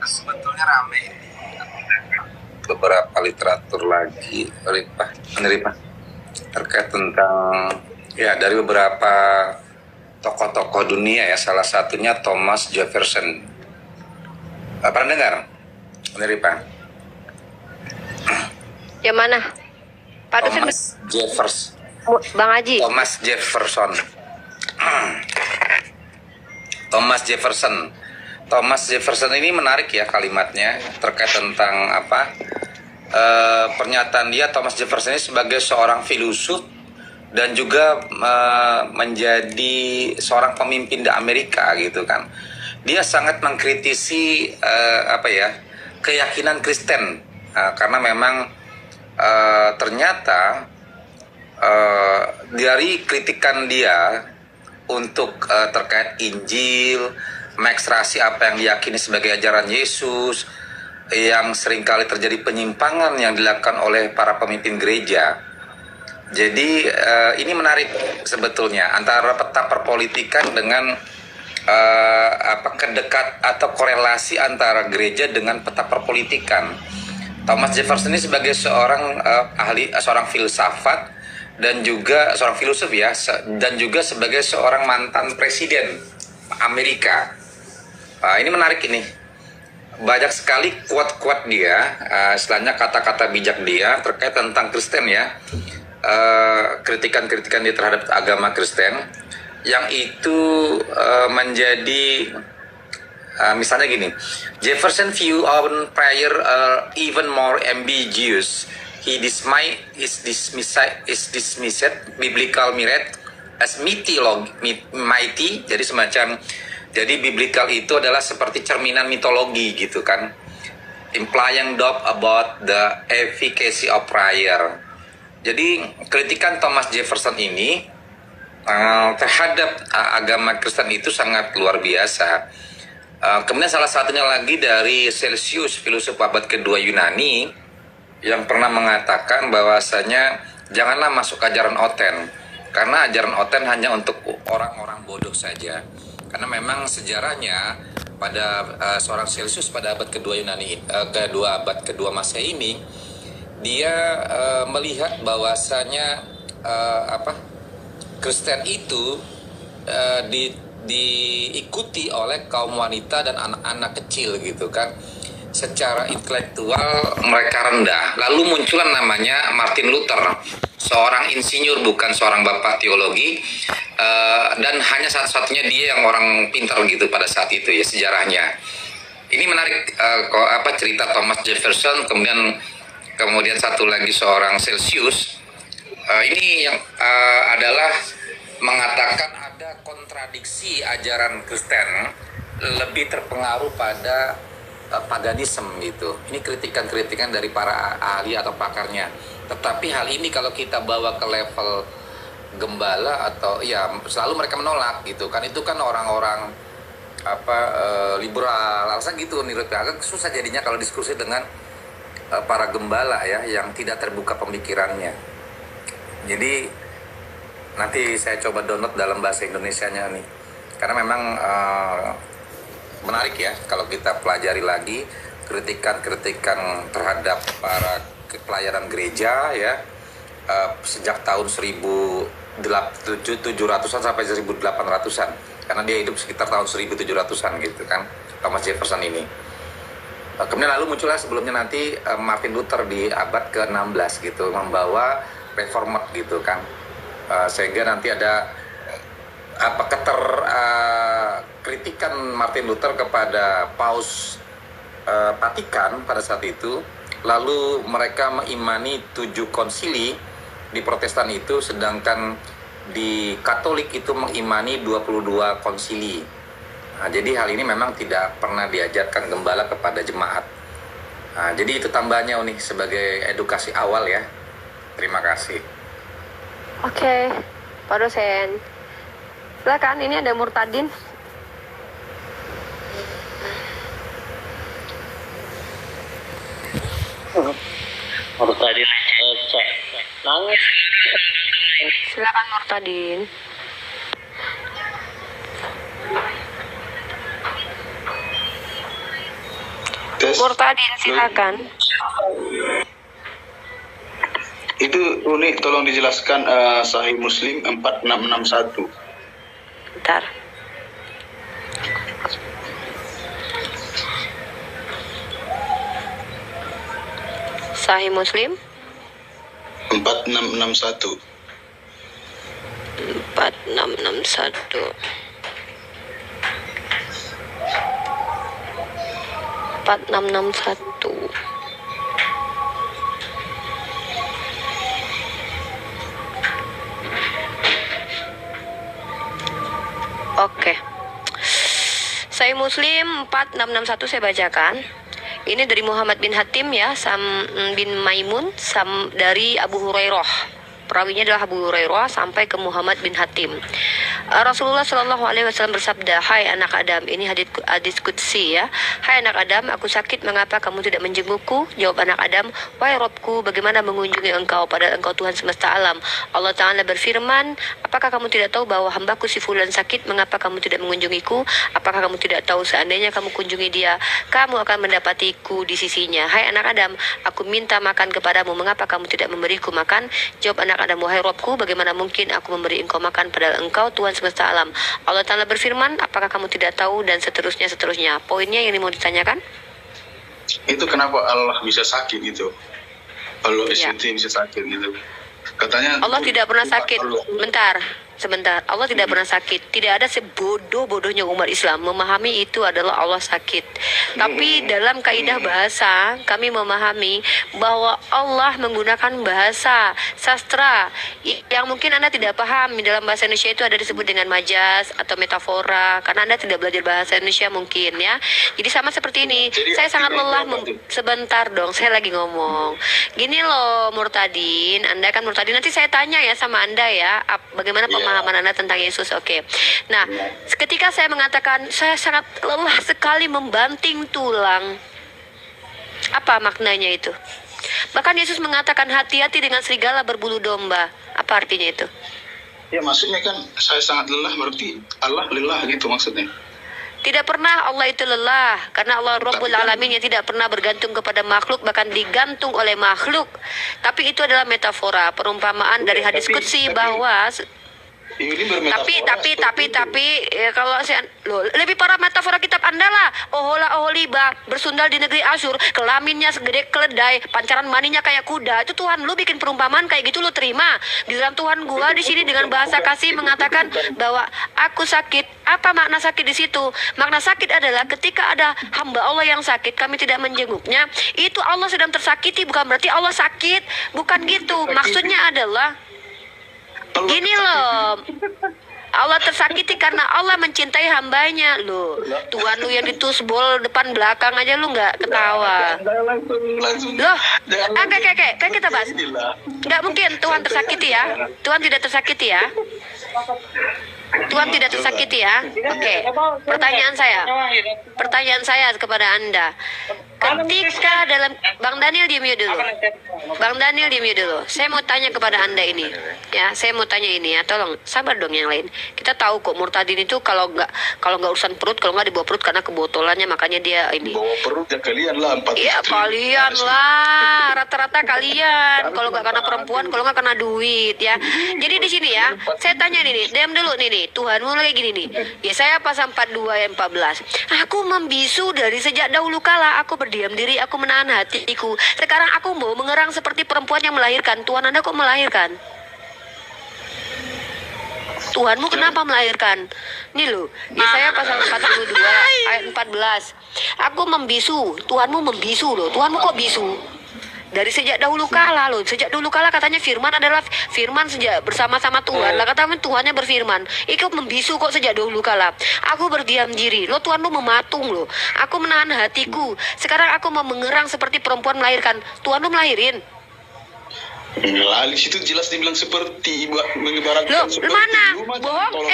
Sebetulnya rame ini. Beberapa literatur lagi menerima terkait tentang ya dari beberapa tokoh-tokoh dunia ya, salah satunya Thomas Jefferson. Pernah dengar? Menerima? Yang mana? Pak dosen Thomas Jefferson. Bang Haji. Thomas Jefferson. Thomas Jefferson. Thomas Jefferson ini menarik ya kalimatnya terkait tentang apa? Pernyataan dia, Thomas Jefferson ini sebagai seorang filosof dan juga menjadi seorang pemimpin di Amerika gitu kan. Dia sangat mengkritisi keyakinan Kristen karena memang ternyata dari kritikan dia untuk terkait Injil, mengekstrasi apa yang diyakini sebagai ajaran Yesus, yang seringkali terjadi penyimpangan yang dilakukan oleh para pemimpin gereja. Jadi ini menarik sebetulnya antara peta perpolitikan dengan kedekat atau korelasi antara gereja dengan peta perpolitikan. Thomas Jefferson ini sebagai seorang seorang filsafat dan juga seorang filosof ya, dan juga sebagai seorang mantan presiden Amerika. Ini menarik ini. Banyak sekali quote-quote dia, istilahnya kata-kata bijak dia terkait tentang Kristen ya. Kritikan-kritikan dia terhadap agama Kristen yang itu menjadi misalnya gini, Jefferson view on prayer even more ambiguous. He dismissed biblical merit as mighty, jadi semacam, jadi biblical itu adalah seperti cerminan mitologi gitu kan, implying doubt about the efficacy of prayer. Jadi kritikan Thomas Jefferson ini terhadap agama Kristen itu sangat luar biasa. Kemudian salah satunya lagi dari Celsius, filosof abad kedua Yunani, yang pernah mengatakan bahwasanya janganlah masuk ajaran Oten, karena ajaran Oten hanya untuk orang-orang bodoh saja. Karena memang sejarahnya pada seorang Celsius pada abad kedua Yunani, abad kedua Masehi ini, dia melihat bahwasanya Kristen itu diikuti oleh kaum wanita dan anak-anak kecil gitu kan. Secara intelektual mereka rendah. Lalu muncullah namanya Martin Luther, seorang insinyur bukan seorang bapak teologi, dan hanya satu-satunya dia yang orang pintar gitu pada saat itu ya sejarahnya. Ini menarik cerita Thomas Jefferson, kemudian satu lagi seorang Celsius. Ini yang adalah mengatakan ada kontradiksi ajaran Kristen lebih terpengaruh pada paganisme gitu. Ini kritikan-kritikan dari para ahli atau pakarnya. Tetapi hal ini kalau kita bawa ke level gembala atau ya selalu mereka menolak gitu kan, itu kan orang-orang liberal alasan gitu, menurut agak susah jadinya kalau diskusi dengan para gembala ya yang tidak terbuka pemikirannya. Jadi nanti saya coba download dalam bahasa Indonesianya nih, karena memang menarik ya kalau kita pelajari lagi kritikan-kritikan terhadap para pelayanan gereja ya sejak tahun 1700-an sampai 1800-an, karena dia hidup sekitar tahun 1700-an gitu kan, Thomas Jefferson ini. Kemudian lalu muncullah sebelumnya nanti Martin Luther di abad ke-16 gitu, membawa reformat gitu kan, sehingga nanti ada kritikan Martin Luther kepada Paus Vatikan pada saat itu. Lalu mereka mengimani 7 konsili di Protestan itu, sedangkan di Katolik itu mengimani 22 konsili. Nah, jadi hal ini memang tidak pernah diajarkan gembala kepada jemaat. Nah, jadi itu tambahnya nih sebagai edukasi awal ya. Terima kasih. Oke, Pak dosen. Silakan, ini ada Murtadin. Murtadin nangis. Silakan Murtadin. Murtadin, silakan. Itu Uni tolong dijelaskan Sahih Muslim 4661. Bentar. Sahih Muslim 4661. 4661. 4661. Oke. Sahih Muslim 4661 saya bacakan. Ini dari Muhammad bin Hatim ya, bin Maimun, dari Abu Hurairah. Perawinya adalah Abu Hurairah sampai ke Muhammad bin Hatim. Rasulullah Shallallahu Alaihi Wasallam bersabda, hai anak Adam, ini hadis qudsi ya. Hai anak Adam, aku sakit, mengapa kamu tidak menjengukku? Jawab anak Adam, wahai Robku, bagaimana mengunjungi engkau padahal engkau Tuhan semesta alam? Allah Ta'ala berfirman, apakah kamu tidak tahu bahwa hambaku si fulan sakit? Mengapa kamu tidak mengunjungiku? Apakah kamu tidak tahu seandainya kamu kunjungi dia, kamu akan mendapatiku di sisinya? Hai anak Adam, aku minta makan kepadamu, mengapa kamu tidak memberiku makan? Jawab anak Adam, wahai Robku, bagaimana mungkin aku memberi engkau makan padahal engkau Tuhan semesta alam? Allah Ta'ala berfirman, apakah kamu tidak tahu, dan seterusnya. Poinnya yang mau ditanyakan? Itu kenapa Allah bisa sakit gitu? Allah bisa sakit gitu. Katanya Allah tidak pernah sakit. Sebentar. Allah tidak pernah sakit. Tidak ada sebodoh-bodohnya umat Islam memahami itu adalah Allah sakit. Tapi dalam kaidah bahasa kami memahami bahwa Allah menggunakan bahasa sastra yang mungkin Anda tidak paham. Dalam bahasa Indonesia itu ada disebut dengan majas atau metafora, karena Anda tidak belajar bahasa Indonesia mungkin ya. Jadi sama seperti ini. Saya sangat lelah. Sebentar dong, saya lagi ngomong. Gini loh Murtadin, Anda kan Murtadin, nanti saya tanya ya sama Anda ya, bagaimana pemahaman Anda tentang Yesus. Oke. Nah, ketika saya mengatakan saya sangat lelah sekali membanting tulang, apa maknanya itu? Bahkan Yesus mengatakan hati-hati dengan serigala berbulu domba. Apa artinya itu? Ya maksudnya kan saya sangat lelah, berarti Allah lelah gitu maksudnya. Tidak pernah Allah itu lelah, karena Allah Rabbul Alamin yang tidak pernah bergantung kepada makhluk, bahkan digantung oleh makhluk. Tapi itu adalah metafora, perumpamaan dari hadis qudsi bahwa tapi ya, kalau saya lebih parah metafora kitab Anda lah. Oholiba bersundal di negeri Asyur, kelaminnya segede keledai, pancaran maninya kayak kuda. Itu Tuhan lu bikin perumpamaan kayak gitu, lu terima. Giliran Tuhan gua di sini dengan bahasa kasih mengatakan bahwa aku sakit. Apa makna sakit di situ? Makna sakit adalah ketika ada hamba Allah yang sakit, kami tidak menjenguknya. Itu Allah sedang tersakiti, bukan berarti Allah sakit. Bukan gitu. Maksudnya adalah gini loh, Allah tersakiti karena Allah mencintai hambanya loh. Tuhan lu yang ditusbol depan belakang aja lu nggak ketawa. Loh, oke, kan kita bahas. Nggak mungkin Tuhan tersakiti ya. Tuhan tidak tersakiti ya. Tuhan tidak tersakiti ya. Oke. Pertanyaan saya kepada Anda. Ketika dalam Bang Daniel diam dulu. Saya mau tanya kepada Anda ini. Ya, saya mau tanya ini ya. Tolong sabar dong yang lain. Kita tahu kok murtadin itu kalau nggak urusan perut, kalau nggak dibawa perut karena kebotolannya, makanya dia ini. Bawa perut ya kalian lah 4 Iya kalian lah, rata-rata kalian. Kalau nggak karena perempuan, kalau nggak karena duit ya. Jadi di sini ya, saya tanya nih, diam dulu nih, Tuhanmu lagi gini nih. Ya saya pasal 42 ayat 14. Aku membisu dari sejak dahulu kala, aku berdiam diri, aku menahan hatiku. Sekarang aku mau mengerang seperti perempuan yang melahirkan. Tuhan Anda kok melahirkan? Tuhanmu kenapa melahirkan? Ini loh, Yesaya pasal 42 ayat 14. Aku membisu, Tuhanmu membisu loh. Tuhanmu kok bisu? Dari sejak dahulu kala loh. Sejak dahulu kala katanya firman adalah firman sejak bersama-sama Tuhan. Lah katanya Tuhannya berfirman. Ikut membisu kok sejak dahulu kala. Aku berdiam diri. Lo Tuhanmu mematung loh. Aku menahan hatiku. Sekarang aku mau mengerang seperti perempuan melahirkan. Tuhanmu melahirin. Lah, di situ jelas dibilang seperti mengibaratkan Lu mana? Bohong?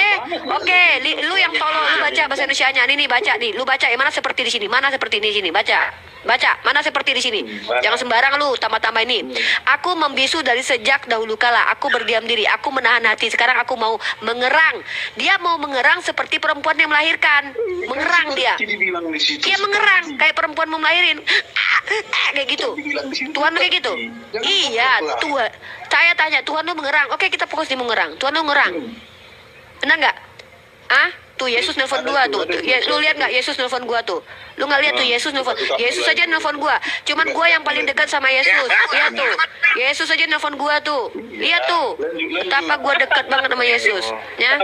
Oke, lu yang tolong lu baca bahasa Indonesianya. Ini baca nih. Lu baca mana seperti di sini? Mana seperti di sini? Baca. Mana seperti di sini? Jangan sembarang lu tambah-tambah ini. Aku membisu dari sejak dahulu kala. Aku berdiam diri. Aku menahan hati. Sekarang aku mau mengerang. Dia mau mengerang seperti perempuan yang melahirkan. Mengerang dia. Dia mengerang kayak perempuan mau melahirin. Kayak gitu. Tuhan kayak gitu. Iya, Tuhan. Saya tanya, Tuhan lu mengerang. Oke, kita fokus di mengerang. Tuhan lu mengerang. Benar nggak? Tuh Yesus nelfon gua tuh. Ya, lu lihat nggak Yesus nelfon gua tuh? Lu nggak lihat tuh Yesus nelfon? Yesus aja nelfon gua. Cuman gua yang paling dekat sama Yesus. Lihat tuh. Yesus aja nelfon gua tuh. Lihat tuh. Betapa gua dekat banget sama Yesus. Ya.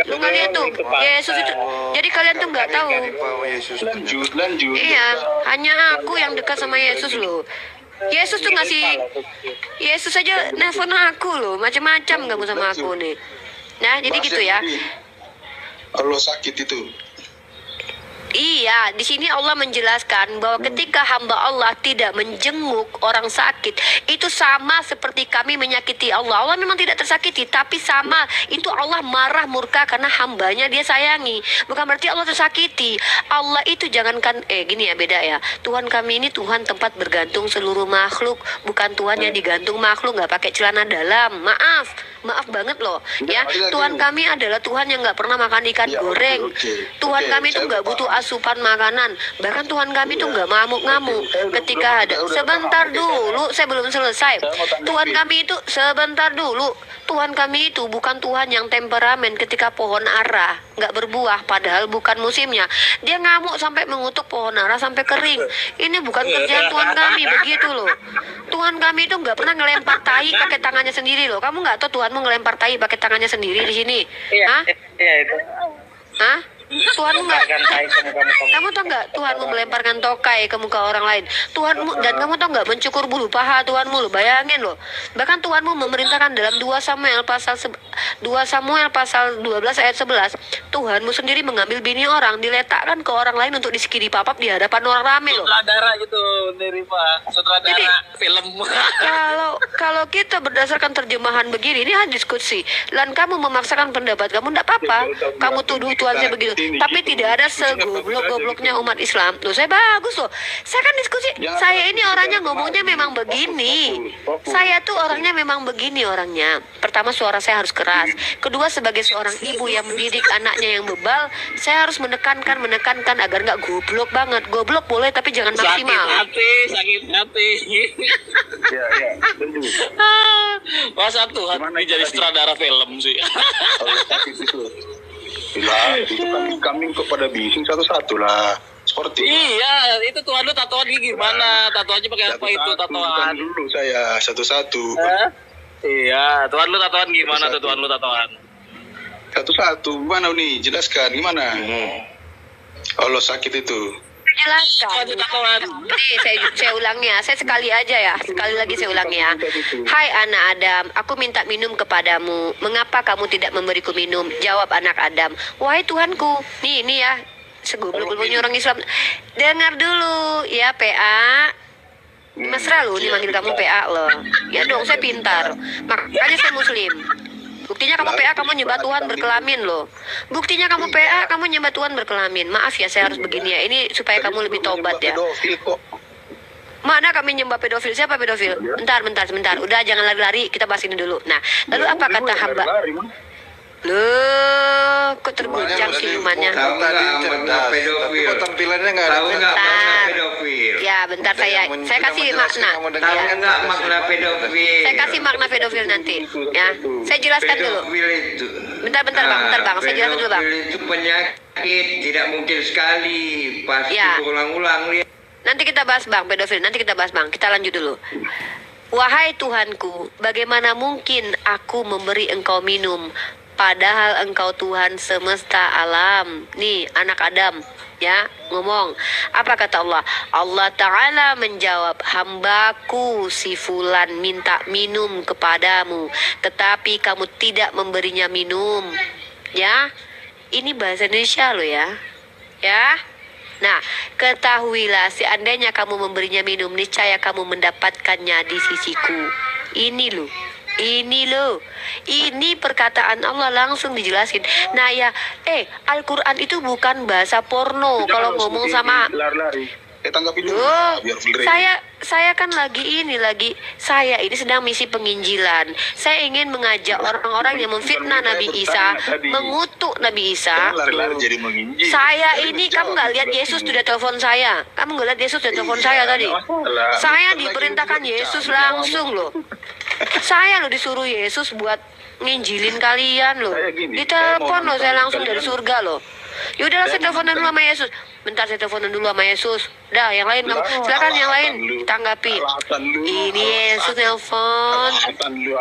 Lu nggak lihat tuh? Yesus itu. Jadi kalian tuh nggak tahu. Lanjut. Iya, hanya aku yang dekat sama Yesus loh. Yesus tuh ngasih. Yesus aja nelfon aku loh. Macam-macam kamu sama aku nih. Nah, jadi gitu ya. Allah sakit itu. Iya, di sini Allah menjelaskan bahwa ketika hamba Allah tidak menjenguk orang sakit, itu sama seperti kami menyakiti Allah. Allah memang tidak tersakiti, tapi sama. Itu Allah marah murka karena hambanya dia sayangi. Bukan berarti Allah tersakiti. Allah itu jangankan, gini ya, beda ya. Tuhan kami ini Tuhan tempat bergantung seluruh makhluk. Bukan Tuhan yang digantung makhluk, nggak pakai celana dalam. Maaf banget loh. Ya, Tuhan kami adalah Tuhan yang nggak pernah makan ikan goreng. Tuhan kami itu nggak butuh asupan makanan. Bahkan Tuhan kami itu nggak ngamuk-ngamuk ketika ada. Sebentar dulu, saya belum selesai. Tuhan kami itu sebentar dulu. Tuhan kami itu bukan Tuhan yang temperamen ketika pohon ara nggak berbuah padahal bukan musimnya. Dia ngamuk sampai mengutuk pohon ara sampai kering. Ini bukan kerjaan Tuhan kami begitu loh. Tuhan kami itu nggak pernah ngelempar tai pakai tangannya sendiri loh. Kamu nggak tahu Tuhanmu ngelempar tai pakai tangannya sendiri di sini? Hah? Iya itu. Hah? Tuhanmu nggak? Kamu tahu nggak Tuhanmu melemparkan tokai ke muka orang lain? Tuhanmu, dan kamu tahu nggak mencukur bulu paha Tuhanmu loh, bayangin loh. Bahkan Tuhanmu memerintahkan dalam 2 Samuel pasal 12 ayat 11, Tuhanmu sendiri mengambil bini orang, diletakkan ke orang lain untuk disikiri papap di hadapan orang ramai loh. Sutradara gitu, dari Pak. Sutradara film. Kalau kita berdasarkan terjemahan begini, ini diskusi. Dan kamu memaksakan pendapat kamu, tidak apa-apa. Kamu tuduh Tuhan saya begitu. Tapi tidak ada segoblok-gobloknya umat Islam. Tuh, saya bagus loh. Saya kan diskusi. Saya ini orangnya ngomongnya memang begini. Saya tuh orangnya memang begini orangnya. Pertama, suara saya harus keras. Kedua, sebagai seorang ibu yang mendidik anaknya yang bebal, saya harus menekankan agar nggak goblok banget. Goblok boleh, tapi jangan maksimal. Sakit hati. Ya. Masa Tuhan ini jadi sutradara film sih. Allah sakit itu. Gila, itu kan kambing kepada bising satu-satu lah. Seperti iya, itu Tuhan lu tatoan gimana? Tatoannya pakai apa itu tatoan? Dulu saya satu-satu. Iya, Tuhan lu tatoan gimana tuh Tuhan lu tatoan? Satu-satu, gimana nih? Jelaskan gimana? Allah sakit itu. jelaskan. Nih, saya ulangi ya. Saya sekali aja ya. Sekali lagi saya ulangi ya. Hai anak Adam, aku minta minum kepadamu. Mengapa kamu tidak memberiku minum? Jawab anak Adam, wahai Tuhanku. Nih ya. Segubluk-guluknya orang Islam. Dengar dulu ya PA. Mesra lu nih manggil kamu PA loh. Ya dong, saya pintar. Makanya saya muslim. Buktinya kamu PA, kamu nyembah Tuhan berkelamin loh. Buktinya kamu PA, kamu nyembah Tuhan berkelamin. Maaf ya, saya harus begini ya. Ini supaya kamu lebih tobat ya. Mana kami nyembah pedofil? Siapa pedofil? Bentar. Udah jangan lari-lari, kita bahas ini dulu. Nah, lalu apa kata hamba? Loh, kok terguncang silumannya? Tahu nggak pedofil? Kok tampilannya nggak ada? Tahu nggak makna pedofil? Ya, bentar saya kasih makna. Tahu nggak makna pedofil? Saya kasih makna pedofil nanti. Ya, saya jelaskan dulu. Pedofil itu. Bentar bang. Saya jelaskan dulu bang. Pedofil itu penyakit, tidak mungkin sekali, pasti berulang-ulang lihat. Nanti kita bahas bang pedofil. Nanti kita bahas bang. Kita lanjut dulu. Wahai Tuhanku, bagaimana mungkin aku memberi engkau minum? Padahal engkau Tuhan semesta alam. Nih anak Adam ya ngomong. Apa kata Allah? Allah Ta'ala menjawab, hambaku si fulan minta minum kepadamu, tetapi kamu tidak memberinya minum. Ya, ini bahasa Indonesia loh ya. Ya. Nah, ketahuilah seandainya kamu memberinya minum, niscaya kamu mendapatkannya di sisiku. Ini loh. Ini perkataan Allah langsung dijelasin. Nah ya, Al-Quran itu bukan bahasa porno. Kalau ngomong sama saya kan saya ini sedang misi penginjilan. Saya ingin mengajak orang-orang yang memfitnah Nabi Isa, mengutuk Nabi Isa. Saya ini, kamu nggak lihat Yesus sudah telepon saya? Kamu nggak lihat Yesus sudah telepon saya tadi? Saya diperintahkan Yesus langsung loh. Saya loh disuruh Yesus buat nginjilin kalian loh. Ditelepon loh saya langsung dari surga loh. Yaudahlah saya teleponan dulu sama Yesus. Bentar saya teleponan dulu sama Yesus. Dah yang lain kamu silakan yang lain tanggapi. Ini Yesus nelfon.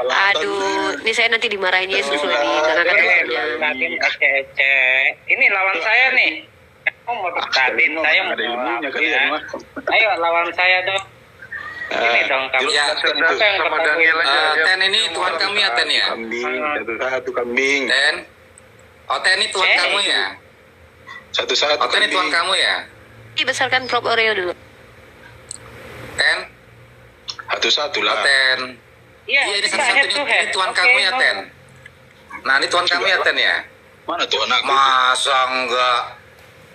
Aduh, ini saya nanti dimarahin Yesus loh nih karena katanya. Ini lawan saya nih. Kamu mau bertanding, saya mau ya. Ayo lawan saya dong. Ini dong kamu. Ya, sama Daniel aja. Ten ini Tuhan kami ya Ten ya. Satu kambing. Ten. Ten ini Tuhan kamu ya. Satu-satu. Ten ini Tuhan kamu ya. Besarkan prop Oreo dulu. Ten. Satu-satu lah. Ten. Iya, ini satu-satunya ini Tuhan kamu ya Ten. Nah ini Tuhan kamu ya Ten ya. Mana tuh anak? Masa enggak?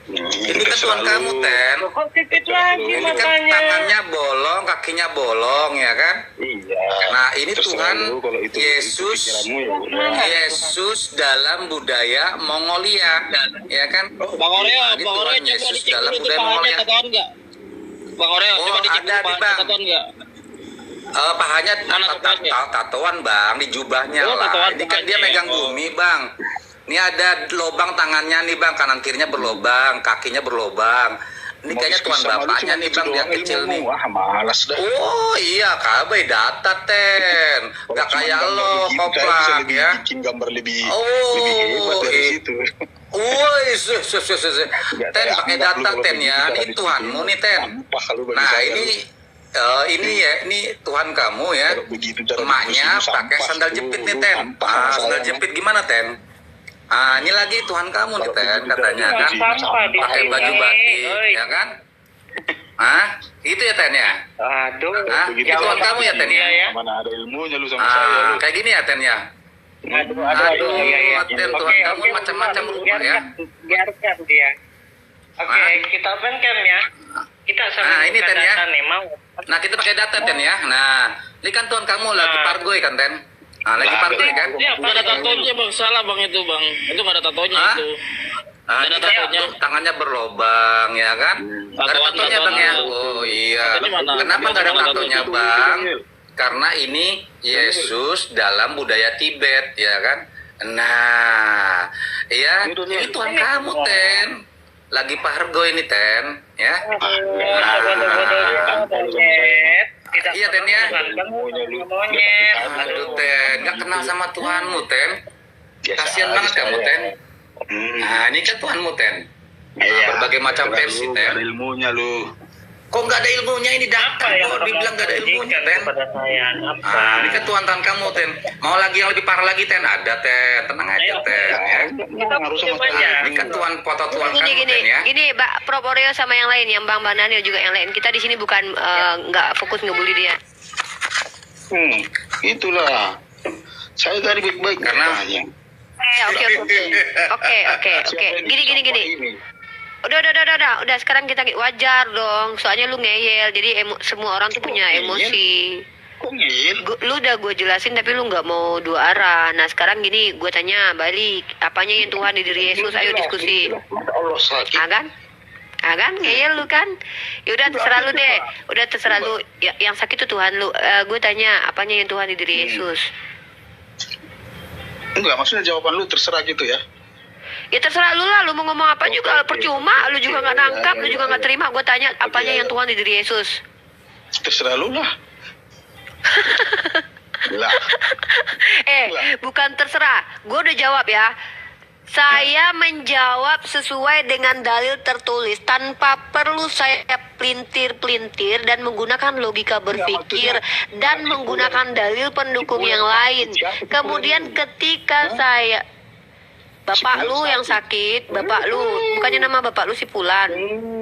Ini kan Tuhan kamu Ten. Kok titit lagi Ini kan matanya? tangannya bolong, kakinya bolong ya kan? Iya. Nah ini Tuhan Yesus dalam budaya Mongolia ya kan? Bang Oreo, Ini Bang Oreo Tuhan coba Yesus dicek dalam dulu budaya pahanya Mongolia. ketahuan nggak? Bang Oreo, coba dicek ada dulu di pahanya Bang. ketahuan nggak? Pahanya Mana tatoannya? tatoan Bang di jubahnya Oh, lah. tatoan Ini kan dia pahanya. megang bumi Bang. Ini ada lobang tangannya nih Bang, kanan kirinya berlobang, kakinya berlobang. Ini kayaknya Tuhan bapaknya nih Bang, dia kecil nih. Wah, malas dah. Oh iya, kabe data Ten. Gak kayak lo, koplak ya. Bikin gambar lebih Oh, hebat dari situ. Woi, Ten pakai data Ten ya. Ini Tuhanmu nih Ten. Nah ini Tuhan kamu ya. Emaknya pakai sandal jepit nih Ten. Sandal jepit gimana Ten? Ini lagi Tuhan kamu nih Ten katanya kan. Pakai baju batik ya kan? Itu ya Ten ya? Aduh. Itu Tuhan kamu ya Ten ya? Mana ada ilmunya lu sama saya. Kayak gini ya Ten ya? Aduh, Ten Tuhan kamu macam-macam rupa ya. Biarkan dia. Oke, kita open cam ya. Kita sama ini Ten ya. nih mau. Nah kita pakai data Ten ya. Nah ini kan Tuhan kamu lagi pargoy kan Ten? Lagi pargoy kan? Iya, nggak ada tatonya Bang, salah Bang itu Bang. Itu nggak ada tatonya itu. Ini Ada kan tatonya. tangannya berlobang ya kan? Nggak ada tatonya Bang ya? Oh iya. Kenapa nggak ada tatonya Bang? Karena ini Yesus dalam budaya Tibet ya kan? Nah, ya ini Tuhan kamu Ten. Lagi pargo ini Ten ya. Iya Ten ya. Aduh Ten, nggak kenal sama Tuhanmu Ten. Kasian banget kamu Ten. Nah ini kan Tuhanmu Ten. Berbagai macam versi, Ten. Ada ilmunya lu. Kok nggak ada ilmunya ini data? Kok dibilang nggak ada ilmunya, Ten? Pada saya apa? Ini kan Tuhan kamu, Ten. Mau lagi yang lebih parah lagi, Ten? Ada, Ten. Tenang aja, Ten. Ya. Kita coba aja. Ini kan foto Tuhan kamu, Gini, Ten, ya. gini, Mbak Proporeo sama yang lain, yang Bang Daniel juga yang lain. Kita di sini bukan nggak fokus ngebully dia. Itulah. Saya tadi baik-baik Karena Oke. Gini. Udah. Sekarang kita wajar dong. Soalnya lu ngeyel, jadi semua orang tuh punya emosi. Kok ngeyel? Lu udah gue jelasin tapi lu nggak mau dua arah. Nah sekarang gini, gue tanya balik. Apanya yang Tuhan di diri Yesus? Ayo diskusi. Allah sakit. Kan ngeyel lu kan. Ya udah terserah lu deh. Udah terserah lu. Yang sakit tuh Tuhan lu. Gue tanya apanya yang Tuhan di diri Yesus? Enggak, maksudnya jawaban lu terserah gitu ya. Ya terserah lu lah, lu mau ngomong apa juga percuma, lu juga nggak nangkap, lu juga nggak terima. Gue tanya apanya yang Tuhan di diri Yesus? Terserah lu lah. Bukan terserah. Gue udah jawab ya. Saya menjawab sesuai dengan dalil tertulis tanpa perlu saya pelintir-pelintir dan menggunakan logika berpikir dan menggunakan dalil pendukung yang lain. Kemudian ketika saya bapak lu yang sakit, bapak lu, bukannya nama bapak lu Sipulan.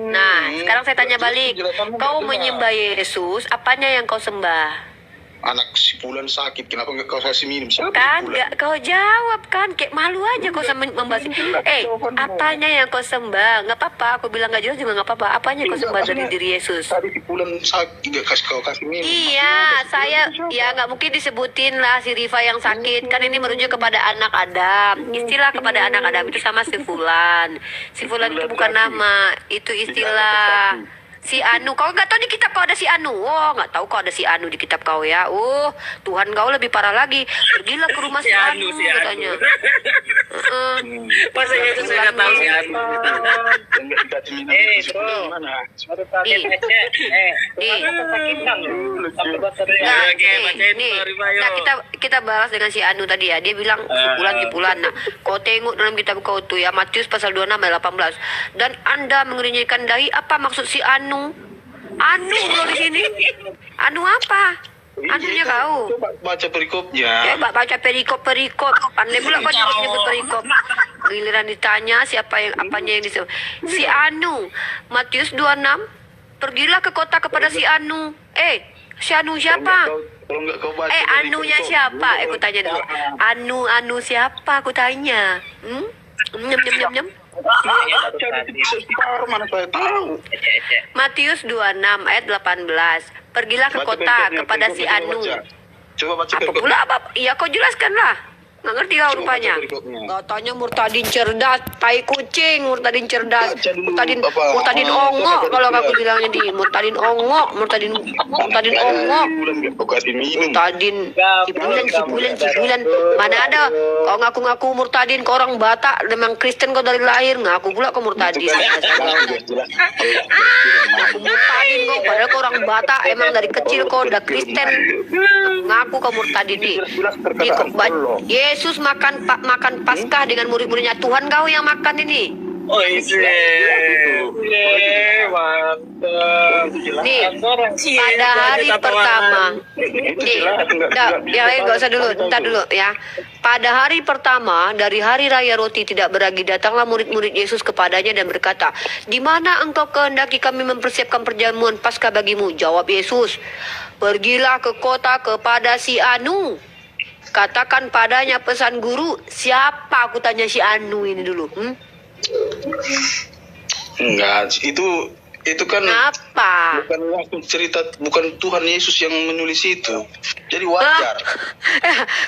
Nah, sekarang saya tanya balik. Kau menyembah Yesus, apanya yang kau sembah? Anak Sipulan sakit, kenapa nggak kau kasih minum? Kan nggak kau jawab kan, kayak malu aja kau membahas. Apanya yang kau sembah? Nggak apa-apa, aku bilang nggak jelas juga nggak apa-apa. Apanya yang kau sembah dari diri Yesus? Tadi Sipulan sakit, nggak kasih minum. Iya, saya ya nggak mungkin disebutin lah si Rifa yang sakit. Kan ini merujuk kepada anak Adam. Istilah kepada anak Adam itu sama Sifulan. Sifulan itu bukan nama, itu istilah. Si Anu, kau nggak tahu di kitab kau ada si Anu? Oh, nggak tahu kau ada si Anu di kitab kau ya? Tuhan kau lebih parah lagi. Pergilah ke rumah si Anu katanya. Masa itu saya nggak tahu si Anu. Kita balas dengan si Anu tadi ya. Dia bilang Sipulan. Nah, kau tengok dalam kitab kau tuh ya, Matius pasal 26 ayat 18. Dan Anda mengernyaikan dahi, apa maksud si Anu? Anu lo di sini. Anu apa? Anunya kau. Baca perikopnya. Baca perikop. Pandai pula kau nyebut perikop. Giliran ditanya siapa yang apanya yang disebut. Si Anu. Matius 26. Pergilah ke kota kepada si Anu. Si Anu siapa? Anunya siapa? Aku tanya dulu. Anu siapa? Aku tanya. Nyem. Mana saya tahu. Matius 26 ayat 18. Pergilah ke kota kepada si Anu. Coba baca apa pula apa? Iya kau jelaskanlah. Nggak ngerti kau rupanya. Katanya murtadin cerdas, tai kucing, murtadin cerdas, murtadin ongok kalau aku bilangnya di murtadin ongok, murtadin ongok, cipulan. Mana ada? Kau ngaku-ngaku murtadin, kau orang Batak, memang Kristen kau dari lahir, ngaku pula kau murtadin. Murtadin kau, padahal kau orang Batak, emang dari kecil kau udah Kristen, ngaku kau murtadin nih. Yesus makan Paskah dengan murid-muridnya. Tuhan kau yang makan ini. Nih, pada hari pertama. Yang lain gak usah dulu, entar dulu ya. Pada hari pertama dari hari raya roti tidak beragi, datanglah murid-murid Yesus kepadanya dan berkata, "Di mana engkau kehendaki kami mempersiapkan perjamuan Paskah bagimu?" Jawab Yesus, "Pergilah ke kota kepada si Anu. Katakan padanya pesan guru." Siapa aku tanya si Anu ini dulu? Enggak, itu kan apa? Bukan langsung cerita, bukan Tuhan Yesus yang menulis itu. Jadi wajar.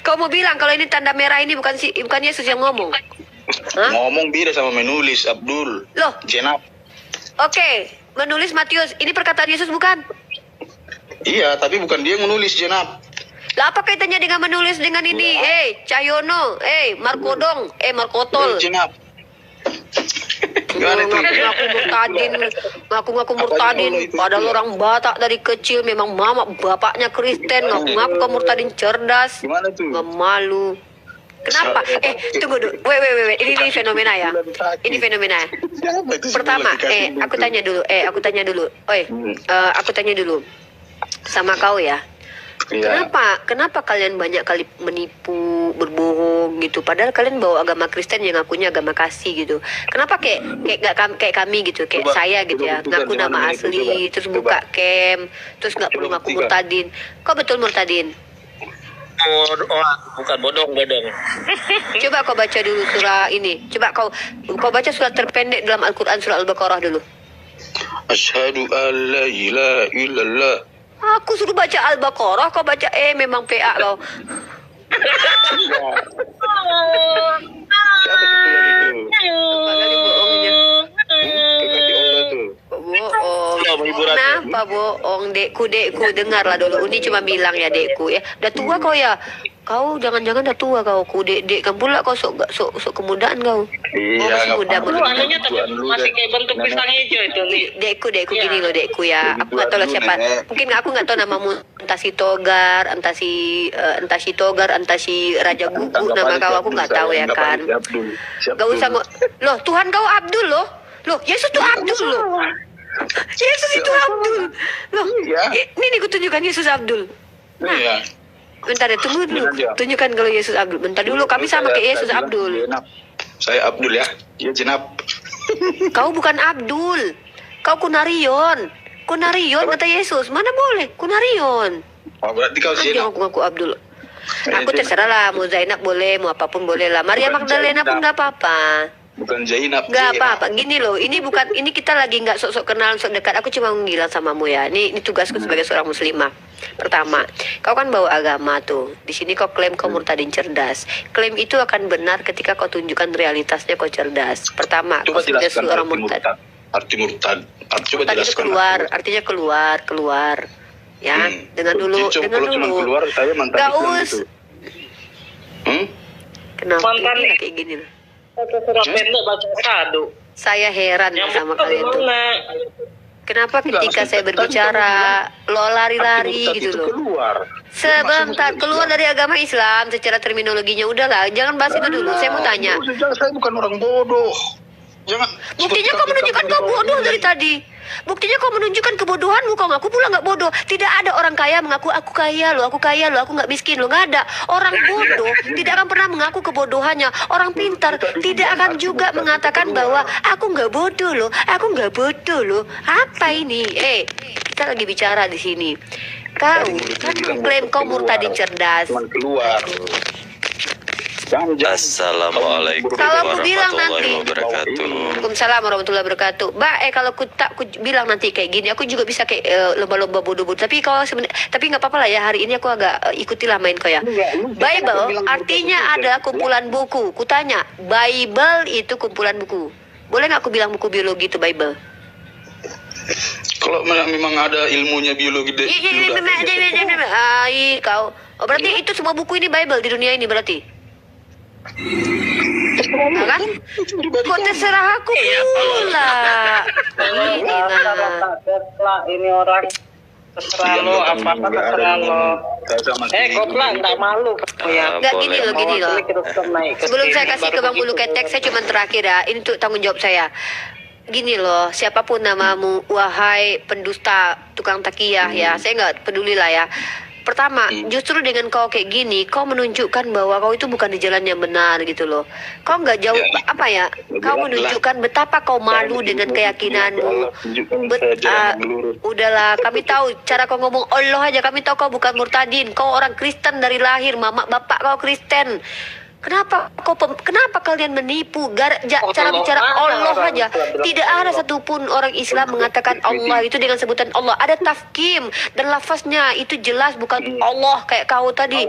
Kau mau bilang kalau ini tanda merah ini bukan Yesus yang ngomong? Ngomong beda sama menulis, Abdul. Loh. Jenap. Oke, menulis Matius. Ini perkataan Yesus bukan? Iya, tapi bukan dia yang menulis, Jenap. Lah apa kaitannya dengan menulis dengan ini? Cahyono, Markodong, Markotol. Ngaku-ngaku murtadin, padahal orang Batak dari kecil memang mama bapaknya Kristen, ngaku-ngaku murtadin cerdas. Gimana tuh? Nggak malu. Kenapa? Tunggu dulu. Wait. Ini fenomena ya. Ini fenomena. Pertama, aku tanya dulu. Aku tanya dulu sama kau ya. Kenapa kalian banyak kali menipu, berbohong gitu? Padahal kalian bawa agama Kristen yang ngakunya agama kasih gitu. Kenapa kayak kami gitu, kayak saya gitu ya, ngaku nama asli, terus buka camp, terus nggak perlu ngaku murtadin. Kau betul murtadin? Bukan bodong. Coba kau baca dulu surah ini. Coba kau baca surah terpendek dalam Al-Quran, surah Al-Baqarah dulu. Asyhadu an la ilaha illallah. Aku suruh baca Al-Baqarah, kau baca memang PA kau. Kenapa bohong? Dekku, dengarlah dulu. Ini cuma bilang ya dekku ya. Udah tua kau ya. Kau jangan-jangan udah tua kau. Dek kan pula kau sok kemudaan kau. Iya. Muda. Anunya masih kayak bentuk pisang hijau itu nih. Dekku gini loh dekku ya. Aku nggak tahu lah siapa. Mungkin aku nggak tahu namamu. Entah si Togar, entah si Raja Gugu nama kau aku nggak tahu ya kan. Gak usah loh. Tuhan kau Abdul loh. Yesus tuh Abdul loh. Yesus itu Abdul. Loh. Ini kutunjukkan Yesus Abdul. Iya. Bentar ya, tunggu dulu. Tunjukkan kalau Yesus Abdul. Bentar dulu, kami sama kayak Yesus Abdul. Saya Abdul ya. Iya jenab. Kau bukan Abdul. Kau Kunarion. Kunarion kata Yesus. Mana boleh? Kunarion. Oh, berarti kau Zainab. Jangan ngaku Abdul. Aku terserah lah. Mau Zainab boleh, mau apapun boleh lah. Maria Magdalena pun nggak apa-apa. Bukan Zainab. Gak apa-apa. Gini loh, ini kita lagi nggak sok-sok kenal, sok dekat. Aku cuma menggilang samamu ya. Ini tugasku sebagai seorang muslimah. Pertama, kau kan bawa agama tuh. Di sini kau klaim kau murtadin cerdas. Klaim itu akan benar ketika kau tunjukkan realitasnya kau cerdas. Pertama, kau sebagai seorang murtad. Arti murtad. Murtad itu keluar, artinya keluar. Ya, dengar dulu. Keluar, saya mantan Gak Islam us. itu. Kenapa Mantan ini kayak gini loh? Surah pendek baca sadu. Saya heran sama kalian tuh. Kenapa ketika saya berbicara lo lari-lari gitu loh? Sebentar, keluar dari agama Islam secara terminologinya udahlah, jangan bahas itu dulu. Saya mau tanya. Saya bukan orang bodoh. Jangan. Buktinya kau menunjukkan kau bodoh dari tadi. Buktinya kau menunjukkan kebodohanmu, kau ngaku pula nggak bodoh. Tidak ada orang kaya mengaku aku kaya loh, aku nggak miskin loh, nggak ada. Orang bodoh tidak akan pernah mengaku kebodohannya. Orang pintar tidak akan juga mengatakan bahwa aku nggak bodoh loh. Apa ini? Kita lagi bicara di sini. Kau kan mengklaim kau murtadin cerdas. Keluar. Assalamualaikum warahmatullahi wabarakatuh. Waalaikumsalam warahmatullahi wabarakatuh. Kalau ku bilang nanti kayak gini, aku juga bisa kayak lomba-lomba bodoh-bodoh. Tapi nggak apa-apa lah ya. Hari ini aku agak ikutilah main kau ya. Bible artinya adalah kumpulan buku. Kutanya, Bible itu kumpulan buku. Boleh nggak aku bilang buku biologi itu Bible? Kalau memang ada ilmunya biologi deh. Kau. Oh, berarti itu semua buku ini Bible di dunia ini berarti. Kan? Kok terserah aku pula. Ini orang terserah lo, apa-apa terserah lo. Kopla, tak malu ya. Gak gini loh. Sebelum saya kasih ke Bang Bulu Ketek, saya cuma terakhir ya. Ini untuk tanggung jawab saya. Gini loh, siapapun namamu, wahai pendusta, tukang takiyah ya, saya nggak peduli lah ya. Pertama, justru dengan kau kayak gini, kau menunjukkan bahwa kau itu bukan di jalan yang benar gitu loh. Kau nggak jauh, kau menunjukkan betapa kau malu dengan keyakinanmu. Udahlah, kami tahu cara kau ngomong Allah aja, kami tahu kau bukan murtadin. Kau orang Kristen dari lahir, mama bapak kau Kristen. Kenapa kalian menipu? Cara bicara Allah aja. Tidak ada satupun orang Islam mengatakan Allah itu dengan sebutan Allah. Ada tafkim dan lafaznya itu jelas bukan Allah kayak kau tadi.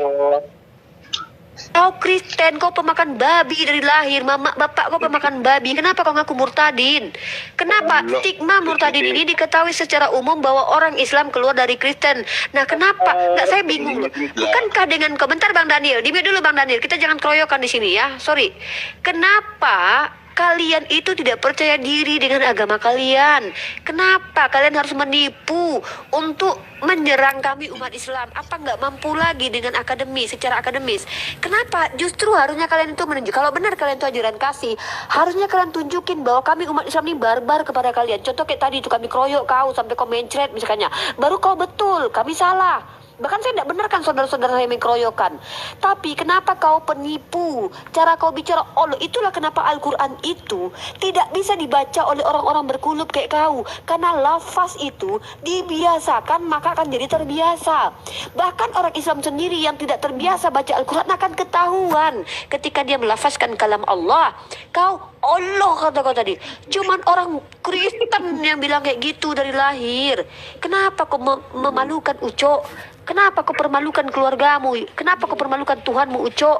Kau Kristen, kau pemakan babi dari lahir, mama bapak kau pemakan babi. Kenapa kau ngaku murtadin? Kenapa stigma murtadin ini diketahui secara umum bahwa orang Islam keluar dari Kristen? Nah, kenapa? Nggak, saya bingung loh. Bukankah dengan kau, bentar Bang Daniel, di dulu Bang Daniel, kita jangan keroyokan di sini ya. Sorry. Kenapa Kalian itu tidak percaya diri dengan agama kalian. Kenapa kalian harus menipu untuk menyerang kami umat Islam? Apa nggak mampu lagi dengan secara akademis? Kenapa? Justru harusnya kalian itu menunjuk. Kalau benar kalian itu ajaran kasih, harusnya kalian tunjukin bahwa kami umat Islam ini barbar kepada kalian. Contoh kayak tadi itu kami keroyok kau sampai kau mencret misalnya. Baru kau betul, kami salah. Bahkan saya tidak benarkan saudara-saudara saya mengkeroyokan. Tapi kenapa kau penipu? Cara kau bicara Allah, itulah kenapa Al-Quran itu tidak bisa dibaca oleh orang-orang berkulub kayak kau. Karena lafaz itu dibiasakan maka akan jadi terbiasa. Bahkan orang Islam sendiri yang tidak terbiasa baca Al-Quran akan ketahuan ketika dia melafazkan kalam Allah. Kau Allah kata kau tadi. Cuman orang Kristen yang bilang kayak gitu dari lahir. Kenapa kau memalukan Ucok? Kenapa kau permalukan keluargamu? Kenapa kau permalukan Tuhanmu, Ucok?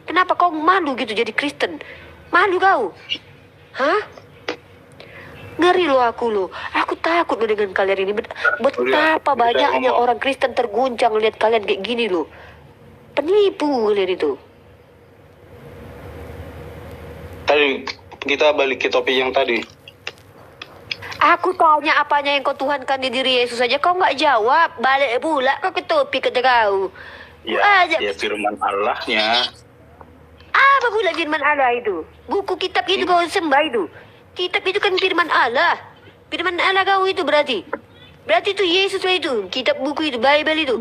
Kenapa kau malu gitu jadi Kristen? Malu kau? Hah? Ngeri lo aku lo. Aku takut lo dengan kalian ini. Betapa banyaknya orang Kristen terguncang lihat kalian kayak gini lo. Penipu kalian itu. Tadi kita balik ke topik yang tadi. Aku tanya apanya yang kau tuhankan di diri Yesus saja kau nggak jawab. Balik pula kau ke topik kata kau. Ya firman Allahnya. Apa pula firman Allah itu? Buku kitab itu kau sembah itu. Kitab itu kan firman Allah. Firman Allah kau itu berarti. Berarti itu Yesus lah itu. Kitab buku itu, Bible itu.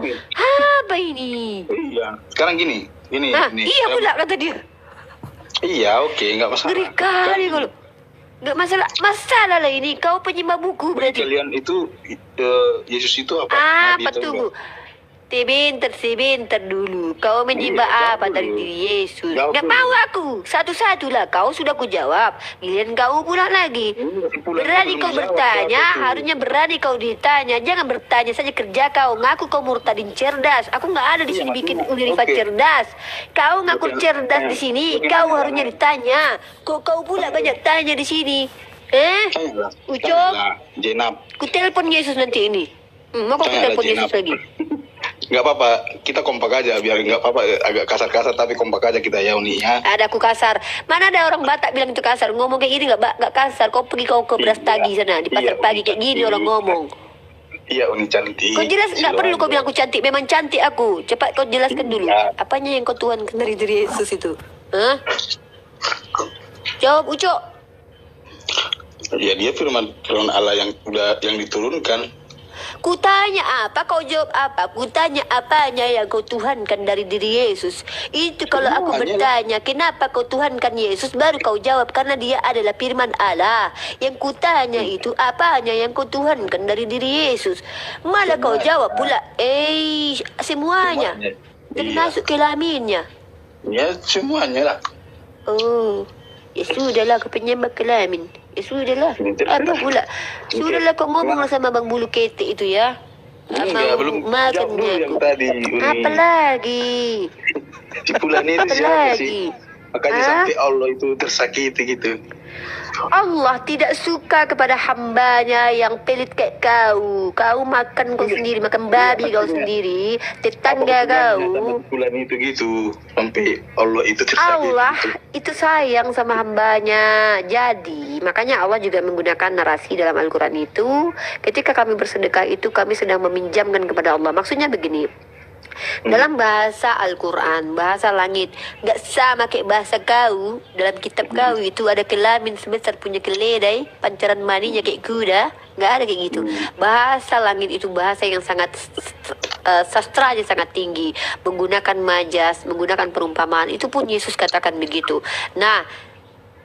Apa ini? Iya. Sekarang gini. Iya pula kata dia. Iya, oke, nggak masalah. Ngeri kali kalau. Nggak masalah lah ini. Kau penyembah buku berarti. Kalian itu Yesus itu apa? Apa tunggu? Sebentar dulu. Kau menyembah apa dari diri Yesus? Nggak mau aku. Satu-satulah kau sudah ku jawab. Giliran kau pulang lagi. Berani kau bertanya, harusnya berani kau ditanya. Jangan bertanya saja kerja kau. Ngaku kau murtadin cerdas. Aku nggak ada di sini bikin Unilever cerdas. Kau ngaku cerdas di sini. Kau harusnya ditanya. Kok kau pula banyak tanya di sini? Ucok? Ku telepon Yesus nanti ini. Mau kau telepon Yesus lagi? Nggak apa-apa, kita kompak aja biar nggak apa-apa agak kasar-kasar tapi kompak aja kita ya Uni ya. Ada aku kasar. Mana ada orang Batak bilang itu kasar? Ngomong kayak gini nggak kasar. Kau pergi kau ke beras tagi sana di pasar pagi kayak gini orang ngomong. Iya Uni cantik. Kau jelas nggak perlu kau bilang aku cantik. Memang cantik aku. Cepat kau jelaskan dulu. Apanya yang kau tuhankan dari diri Yesus itu? Hah? Jawab Ucok. Ya dia firman Allah yang diturunkan. Kutanya apa, kau jawab apa? Kutanya apanya yang kau tuhankan dari diri Yesus? Itu kalau aku bertanya, kenapa kau tuhankan Yesus? Baru kau jawab, karena dia adalah firman Allah. Yang kutanya itu, apanya yang kau tuhankan dari diri Yesus? Malah kau jawab pula, semuanya. Termasuk kelaminnya. Ya, semuanya lah. Oh, ya sudahlah, kau penyembah kelamin. Ya sudahlah. Apa pula? Sudahlah kau ngomong sama Bang Bulu Ketek itu ya. Belum makannya yang tadi. Apa lagi? Si Fulan ini siapa sih? Makanya sampai Allah itu tersakiti gitu. Allah tidak suka kepada hambanya yang pelit kayak kau. Kau makan kau sendiri, makan babi kau sendiri, tetangga kau. Bulan itu gitu, sampai Allah itu tersakiti. Allah itu sayang sama hambanya. Jadi makanya Allah juga menggunakan narasi dalam Al-Quran itu. Ketika kami bersedekah itu kami sedang meminjamkan kepada Allah. Maksudnya begini. Dalam bahasa Al-Quran, bahasa langit, gak sama kayak bahasa kau. Dalam kitab kau itu ada kelamin sebesar punya keledai, pancaran maninya kayak kuda. Gak ada kayak gitu. Bahasa langit itu bahasa yang sangat sastranya sangat tinggi, menggunakan majas, menggunakan perumpamaan. Itu pun Yesus katakan begitu. Nah,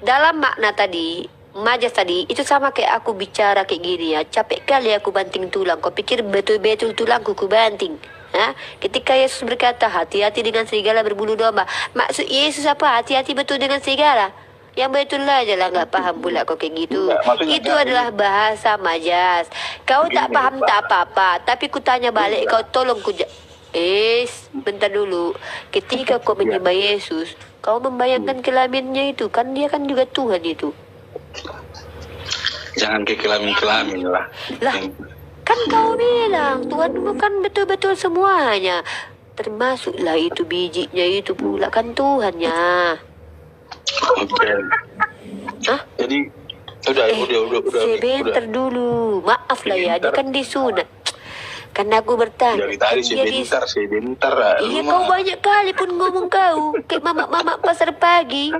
dalam makna tadi, majas tadi itu sama kayak aku bicara kayak gini ya. Capek kali aku banting tulang. Kau pikir betul-betul tulangku ku banting? Ketika Yesus berkata hati-hati dengan serigala berbulu domba, maksud Yesus apa? Hati-hati betul dengan serigala? Yang betul aja lah, nggak paham pula kau kayak gitu. Itu adalah bahasa majas. Kau tak paham tak apa-apa, tapi ku tanya balik, kau tolong ku bentar dulu. Ketika kau menyembah Yesus, kau membayangkan kelaminnya itu, kan dia kan juga Tuhan itu. Jangan ke kelamin-kelamin lah. Kan kau bilang Tuhan bukan betul-betul semuanya, termasuklah itu bijinya itu pula kan Tuhannya. Oke. Hah? Jadi udah. Sebentar dulu. Maaf lah ya, dia kan disunat. Karena aku bertanya. Dari tadi sebentar. Iya, kau banyak kali pun ngomong kau. Kayak mama pasar pagi.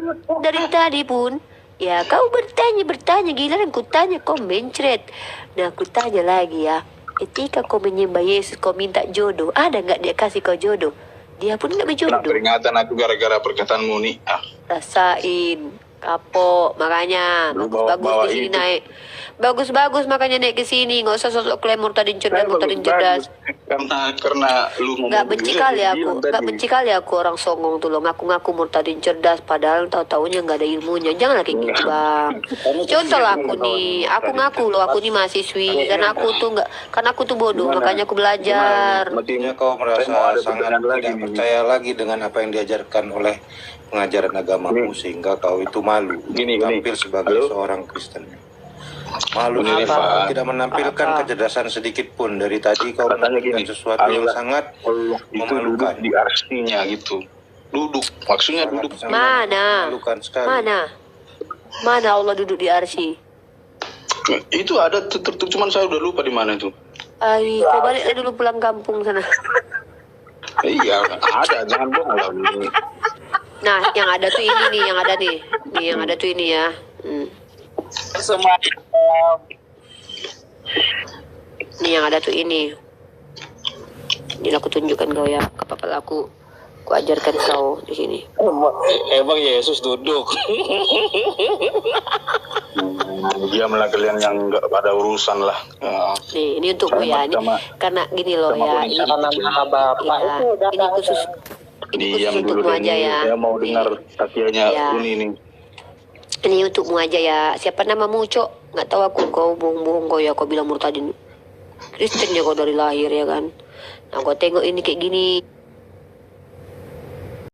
Dari tadi pun. Ya, kau bertanya. Giliran ku tanya, kau mencret. Nah, aku tanya lagi ya. Ketika kau menyembah Yesus, kau minta jodoh. Ada nggak dia kasih kau jodoh? Dia pun nggak berjodoh. Peringatan aku gara-gara perkataanmu nih. Rasain. Kapok, makanya bagus-bagus di sini naik. Bagus-bagus makanya naik ke sini, nggak usah sosok klaim murtadin cerdas. Karena lu nggak benci kali aku orang songong tuh lo ngaku-ngaku murtadin cerdas padahal tahu-taunya nggak ada ilmunya. Janganlah kayak gitu bang. Contoh lah aku nih, aku ngaku loh aku nih mahasiswi karena aku tuh bodoh makanya aku belajar. Artinya kau merasa sangat tidak percaya lagi dengan apa yang diajarkan oleh pengajaran agamamu sehingga kau itu malu tampil sebagai seorang Kristen. Malu apa? Tidak menampilkan kecerdasan sedikit pun. Dari tadi kau menunjukkan sesuatu yang sangat memalukan. Di arsinya gitu. Duduk, maksudnya duduk. Mana? Mana Allah duduk di arsi? Itu ada cuman saya udah lupa di mana itu. Kau balik dulu pulang kampung sana. Iya, ada, jangan bohong lah. Nah, yang ada tuh ini nih, yang ada tuh ini ya. Nih yang ada tuh ini. Ini aku tunjukkan kau ya, kapal aku ajarkan kau di sini. Emang Yesus duduk. Dia kalian yang nggak ada urusan lah. Nih, ini untukmu ya. Ini karena gini loh ya. Ini khusus. Ini khusus untukmu aja ya. Saya mau dengar kakinya ini. Ini untukmu aja ya. Siapa namamu, Cok? Nggak tahu aku. Kau bohong-bohong kau ya. Kau bilang murtadin. Kristen ya kau dari lahir ya kan. Nah, kau tengok ini kayak gini.